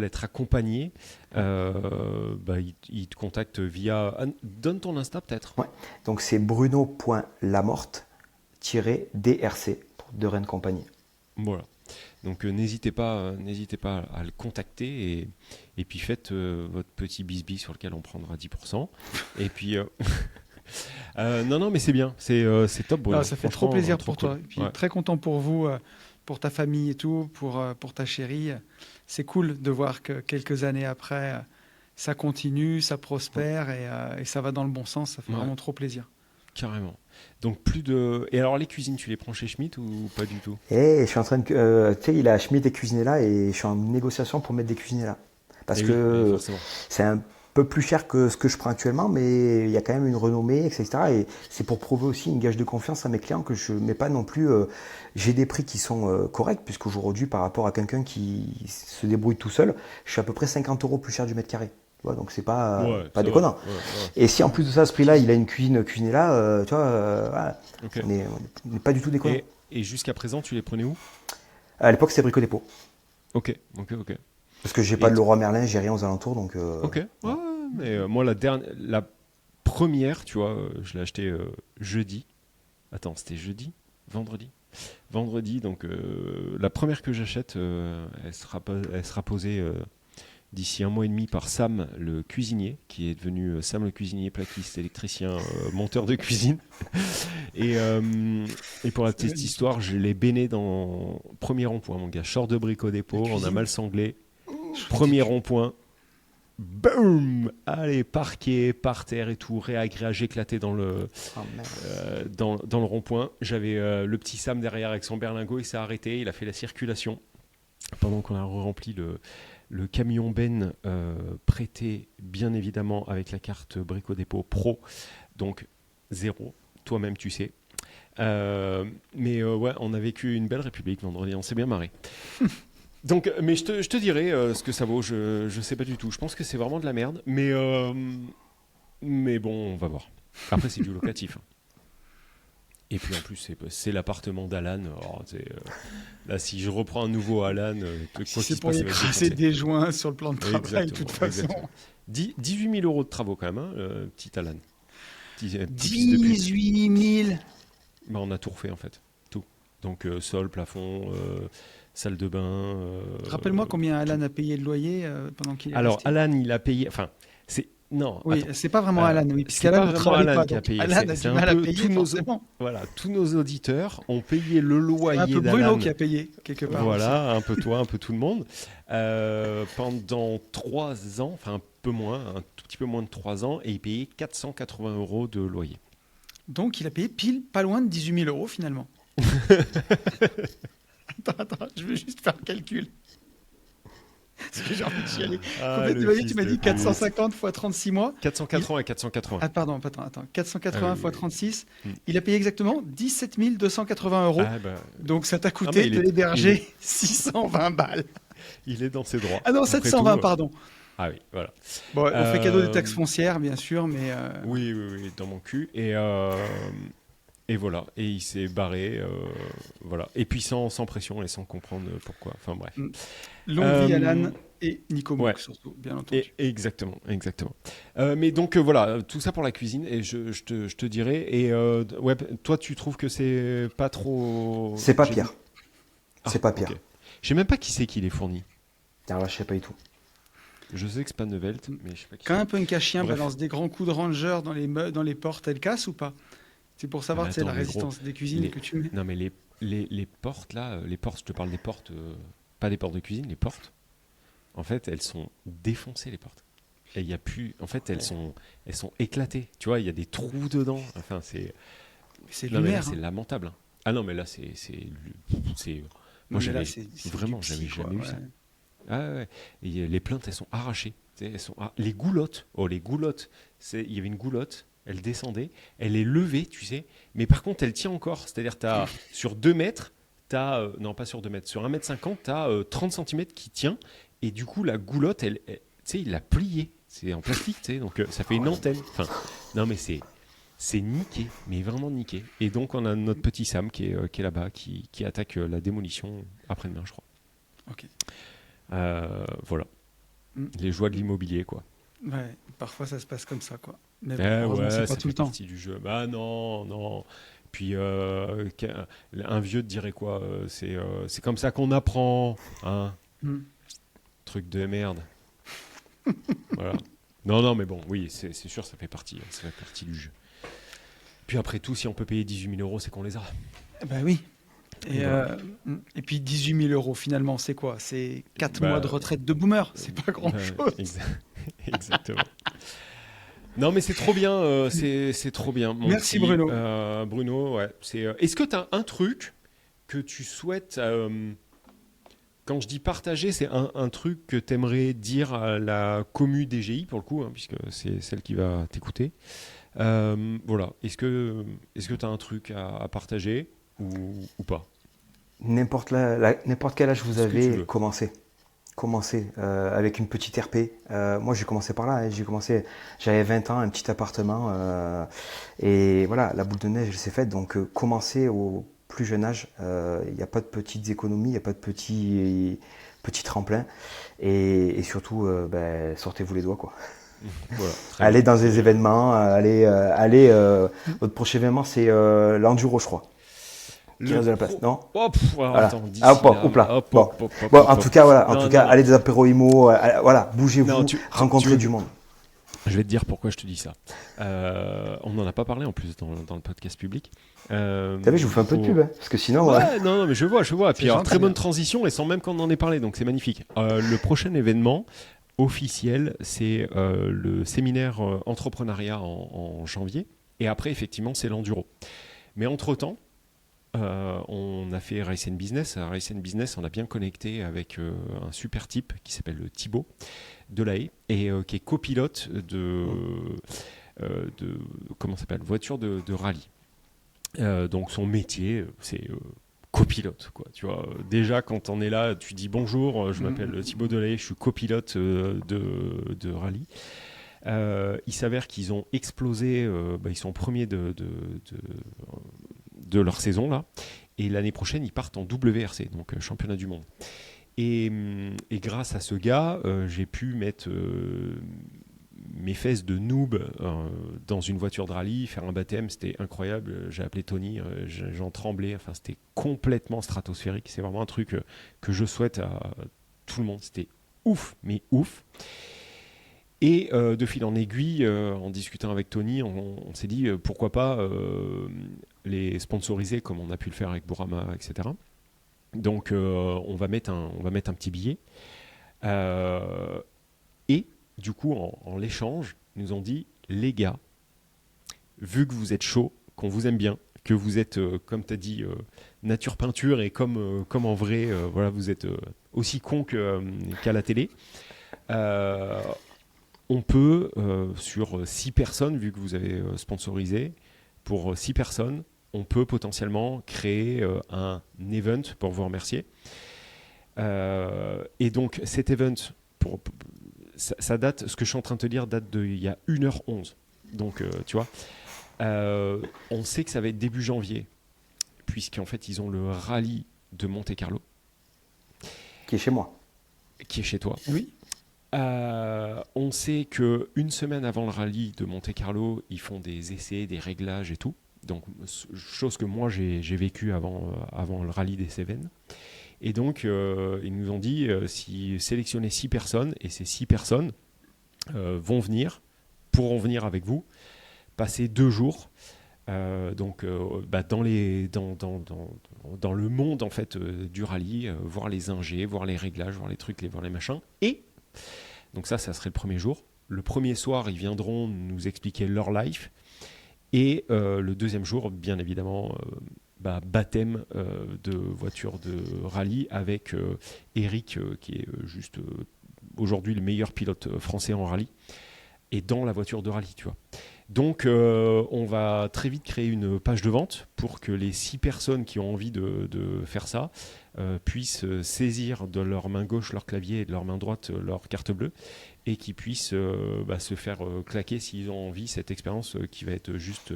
être accompagnés, ils te contactent via... donne ton Insta peut-être. Ouais. Donc, c'est bruno.lamorte-drc pour De Rennes Compagnie. Voilà. Donc n'hésitez pas à le contacter et puis faites votre petit bisbis sur lequel on prendra 10%. Et puis non mais c'est bien, c'est top. Bruno. Ah, ça fait trop plaisir pour cool. toi. Et puis, Ouais. très content pour vous, pour ta famille et tout, pour ta chérie. C'est cool de voir que quelques années après, ça continue, ça prospère et ça va dans le bon sens. Ça fait vraiment trop plaisir. Carrément. Donc Et alors les cuisines, tu les prends chez Schmitt ou pas du tout? Et je suis en train de... tu sais, il a Schmitt et cuisiné là et je suis en négociation pour mettre des cuisiniers là. Parce que forcément. c'est un peu plus cher que ce que je prends actuellement, mais il y a quand même une renommée, etc. Et c'est pour prouver aussi une gage de confiance à mes clients que je ne mets pas non plus... j'ai des prix qui sont corrects, puisqu'aujourd'hui, par rapport à quelqu'un qui se débrouille tout seul, je suis à peu près 50 € plus cher du mètre carré. Tu vois, donc c'est pas c'est déconnant. vrai. Ouais. Et si en plus de ça, à ce prix-là, il a une cuisinée là, tu vois, voilà. Ok. On n'est pas du tout déconnant. Et jusqu'à présent, tu les prenais où? À l'époque, c'était Brico Dépôt. Ok. Parce que j'ai pas de Leroy Merlin, j'ai rien aux alentours, donc. Ok. Ouais, mais moi la première, tu vois, je l'ai acheté jeudi. Attends, c'était vendredi. Donc la première que j'achète, elle sera posée d'ici 1 mois et demi par Sam le cuisinier, qui est devenu Sam le cuisinier, plaquiste, électricien, monteur de cuisine. Et pour la petite histoire, je l'ai béné dans premier rond-point, mon gars. Short de Brico Dépôt, on a mal sanglé. Premier rond-point. Boum! Allez, parquet, par terre et tout, réagrégé, éclaté dans le rond-point. J'avais le petit Sam derrière avec son berlingot, il s'est arrêté, il a fait la circulation. Pendant qu'on a rempli le camion Ben prêté, bien évidemment, avec la carte Brico Dépôt Pro. Donc, 0, toi-même tu sais. Mais on a vécu une belle république vendredi, on s'est bien marré. Donc, mais je te dirai ce que ça vaut, je sais pas du tout. Je pense que c'est vraiment de la merde, mais bon, on va voir. Après, c'est du locatif. Hein. Et puis en plus, c'est l'appartement d'Alan. Alors, là, si je reprends un nouveau Alan, quoi Si qu'il c'est se pour passe, y ça va être écraser défoncé. des joints sur le plan de travail, de toute façon. Exactement. 18 000 € de travaux quand même, hein, petit Alan. Petit fils de pute. 18 000. Bah, on a tout refait en fait, tout. Donc sol, plafond, salle de bain. Rappelle-moi combien Alan a payé de loyer pendant qu'il est Alors resté. Alan, il a payé. Enfin, c'est non. Oui, attends. c'est pas vraiment Alan, oui, C'est puisqu'Alan pas ne vraiment travaille Alan pas. qui a Donc payé. Alan a C'est du un mal à peu payer, tous nos- forcément. Voilà, tous nos auditeurs ont payé le C'est loyer un peu d'Alan. Bruno qui a payé, quelque part. Voilà, un peu toi, un peu tout le monde. Pendant 3 ans, enfin un peu moins, un tout petit peu moins de 3 ans, et il payait 480 € de loyer. Donc il a payé pile pas loin de 18 000 € finalement. Attends, je vais juste faire le calcul. Parce que j'ai envie de chialer. En fait, tu m'as dit 450 fois 36 mois. 480 et 480. Ah pardon, attends. 480 fois 36. Mm. Il a payé exactement 17 280 €. Ah, bah, Donc ça t'a mais coûté il de est- l'héberger 620 balles. il est dans ses droits. Ah non, Après 720, tout, pardon. Ah oui, voilà. Bon, on fait cadeau des Euh, taxes foncières, bien sûr, mais Oui, dans mon cul. Et voilà. Et il s'est barré. Voilà. Et puis sans pression et sans comprendre pourquoi. Enfin bref. longue vie Euh, Alan et Nico Mouk, ouais. surtout, bien entendu. Exactement. Mais donc voilà, tout ça pour la cuisine. Et je te dirai. Et ouais, toi, tu trouves que c'est pas trop. C'est pas J'ai- pire. Ah, C'est pas pire. ok. Je sais même pas qui c'est qui les fournit. Alors là, je sais pas du tout. Je sais que c'est pas Nevelt, mais je sais pas qui Quand c'est. un Punkachien Bref. balance des grands coups de ranger dans les portes, elle casse ou pas? C'est pour savoir, Ah, c'est la attends, mais résistance des cuisines les- que tu mets. Non, mais les portes là, les portes, je te parle des portes, pas des portes de cuisine, les portes. En fait, elles sont défoncées, les portes. Et il y a plus. En fait, elles sont éclatées. Tu vois, il y a des trous dedans. Enfin, c'est. C'est Non, mais là, lunaire. c'est lamentable. Hein. Ah non, mais là, c'est. Moi, Mais là, j'avais c'est vraiment, du j'avais psy, quoi, jamais vu ouais. ça. Ah ouais. Et les plaintes, elles sont arrachées. Tu sais, les goulottes. Oh, les goulottes. Il y avait une goulotte. Elle descendait. Elle est levée, tu sais. Mais par contre, elle tient encore. C'est-à-dire, sur 2 mètres, non, pas sur 2 mètres. Sur 1,50 m, tu as 30 cm qui tient. Et du coup, la goulotte, tu sais, il l'a pliée. C'est en plastique, tu sais. Donc, ça fait une antenne. Enfin, non, mais c'est niqué. Mais vraiment niqué. Et donc, on a notre petit Sam qui est là-bas, qui attaque la démolition après-demain, je crois. Ok. Voilà. Mm. Les joies de l'immobilier, quoi. Ouais, parfois ça se passe comme ça, quoi. Mais bon, Eh heureusement, ouais, c'est pas ça tout fait le temps. partie du jeu. Bah non, non. Puis un vieux te dirait quoi c'est comme ça qu'on apprend, hein. Mm. Truc de merde. Voilà. Non, non, mais bon, oui, c'est sûr, ça fait partie du jeu. Puis après tout, si on peut payer 18 000 €, c'est qu'on les a. Ben oui. Et, Et voilà. et puis 18 000 € finalement, c'est quoi? C'est 4 Bah, mois de retraite de boomer, c'est pas grand-chose. Exactement. Non, mais c'est trop bien, c'est trop bien. Mon Merci, petit, Bruno. Bruno, ouais. Est-ce que tu as un truc que tu souhaites, quand je dis partager, c'est un truc que tu aimerais dire à la commu DGI, pour le coup, hein, puisque c'est celle qui va t'écouter. Voilà. Est-ce que tu as un truc à partager ou pas? N'importe quel âge vous Ce que tu avez, veux. commencez avec une petite RP. Moi, j'ai commencé par là. Hein. J'avais 20 ans, un petit appartement. Et voilà, la boule de neige, elle s'est faite. Donc, commencez au plus jeune âge. Il n'y a pas de petites économies, il n'y a pas de petits tremplins. Et surtout, sortez-vous les doigts, quoi. Voilà. Très Allez bien. dans des événements. Votre prochain événement, c'est l'enduro, je crois. Qui reste de la place, non? Alors, Voilà. attends, d'ici Ah, hop, là, hop là. hop, Bon. hop, hop, hop, Bon, hop, en hop. tout cas, voilà. Non, En tout non, cas, non. allez des apéros IMO. Voilà, bougez-vous, Non, tu rencontrez veux- du monde. Je vais te dire pourquoi je te dis ça. On n'en a pas parlé en plus dans le podcast public. Vous savez, je vous fais un peu de pub, hein, parce que sinon, Ouais, non, mais je vois. Puis alors, gentil, très bonne hein. transition et sans même qu'on en ait parlé, donc c'est magnifique. Le prochain événement officiel, c'est le séminaire entrepreneuriat en janvier. Et après, effectivement, c'est l'enduro. Mais entre-temps, on a fait Race and Business. À Race and Business, on a bien connecté avec un super type qui s'appelle Thibaut Delahaye et qui est copilote de comment ça s'appelle, voiture de rallye. Donc son métier, c'est copilote, quoi. Tu vois, déjà quand on est là, tu dis bonjour, je m'appelle Thibaut Delahaye, je suis copilote de rallye. Il s'avère qu'ils ont explosé, ils sont premiers de leur saison là, et l'année prochaine ils partent en WRC, donc championnat du monde. Et grâce à ce gars, j'ai pu mettre mes fesses de noob dans une voiture de rallye, faire un baptême, c'était incroyable. J'ai appelé Tony, j'en tremblais, enfin c'était complètement stratosphérique. C'est vraiment un truc que je souhaite à tout le monde. C'était ouf, mais ouf. Et de fil en aiguille, en discutant avec Tony, on s'est dit pourquoi pas les sponsoriser comme on a pu le faire avec Bourama, etc. Donc on va mettre un petit billet. Et du coup, en l'échange, ils nous ont dit les gars, vu que vous êtes chaud, qu'on vous aime bien, que vous êtes, comme tu as dit, nature peinture et comme en vrai, voilà, vous êtes aussi con qu'à la télé. On peut, sur 6 personnes, vu que vous avez sponsorisé, pour 6 personnes, on peut potentiellement créer un event pour vous remercier. Et donc, cet event, ça date, ce que je suis en train de te dire, date d'il y a 1h11. Donc, tu vois, on sait que ça va être début janvier, puisqu'en fait, ils ont le rallye de Monte-Carlo. Qui est chez moi. Qui est chez toi. Oui. On sait qu'une semaine avant le rallye de Monte-Carlo, ils font des essais, des réglages et tout. Donc, chose que moi, j'ai vécu avant le rallye des Cévennes. Et donc, ils nous ont dit, si sélectionnez 6 personnes, et ces 6 personnes pourront venir avec vous, passer 2 jours dans le monde en fait, du rallye, voir les ingés, voir les réglages, voir les trucs, voir les machins. Et donc ça serait le premier jour. le premier soir, ils viendront nous expliquer leur life. Et le deuxième jour, bien évidemment, baptême de voiture de rallye avec Eric, qui est juste aujourd'hui le meilleur pilote français en rallye, et dans la voiture de rallye, tu vois. Donc, on va très vite créer une page de vente pour que les 6 personnes qui ont envie de faire ça puissent saisir de leur main gauche leur clavier et de leur main droite leur carte bleue et qui puissent se faire claquer s'ils ont envie cette expérience qui va être juste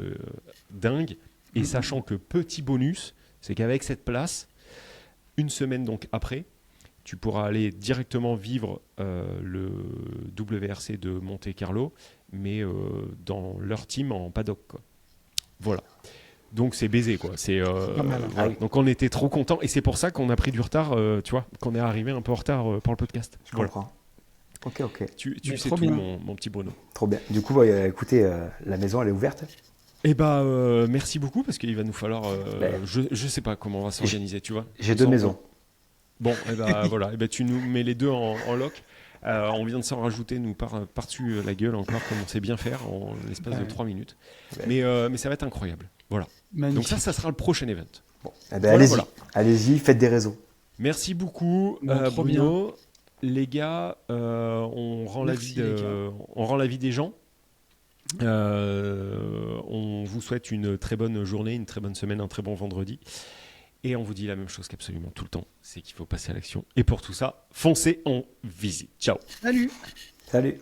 dingue. Et sachant que petit bonus, c'est qu'avec cette place, une semaine donc après, tu pourras aller directement vivre le WRC de Monte-Carlo, mais dans leur team en paddock, quoi. Voilà. Donc c'est baisé, quoi. C'est pas mal. voilà. Donc on était trop contents et c'est pour ça qu'on a pris du retard, tu vois, qu'on est arrivé un peu en retard pour le podcast. Je comprends. Ok. Tu Mais sais trop tout, bien. mon petit Bruno. Trop bien. Du coup, écoutez, la maison, elle est ouverte. Eh merci beaucoup parce qu'il va nous falloir. Je sais pas comment on va s'organiser, tu vois. J'ai 2 maisons. Bon, voilà. Tu nous mets les deux en lock. On vient de s'en rajouter, nous, par-dessus la gueule encore, comme on sait bien faire en l'espace de 3 minutes. Ouais. Mais ça va être incroyable. Voilà. Magnifique. Donc ça sera le prochain event. Bon. Allez-y. Voilà. Allez-y, faites des réseaux. Merci beaucoup, Bon, trop Bruno. Les gars, on rend Merci, les gars. on rend la vie des gens. On vous souhaite une très bonne journée, une très bonne semaine, un très bon vendredi. Et on vous dit la même chose qu'absolument tout le temps, c'est qu'il faut passer à l'action. Et pour tout ça, foncez, on visite. Ciao. Salut. Salut.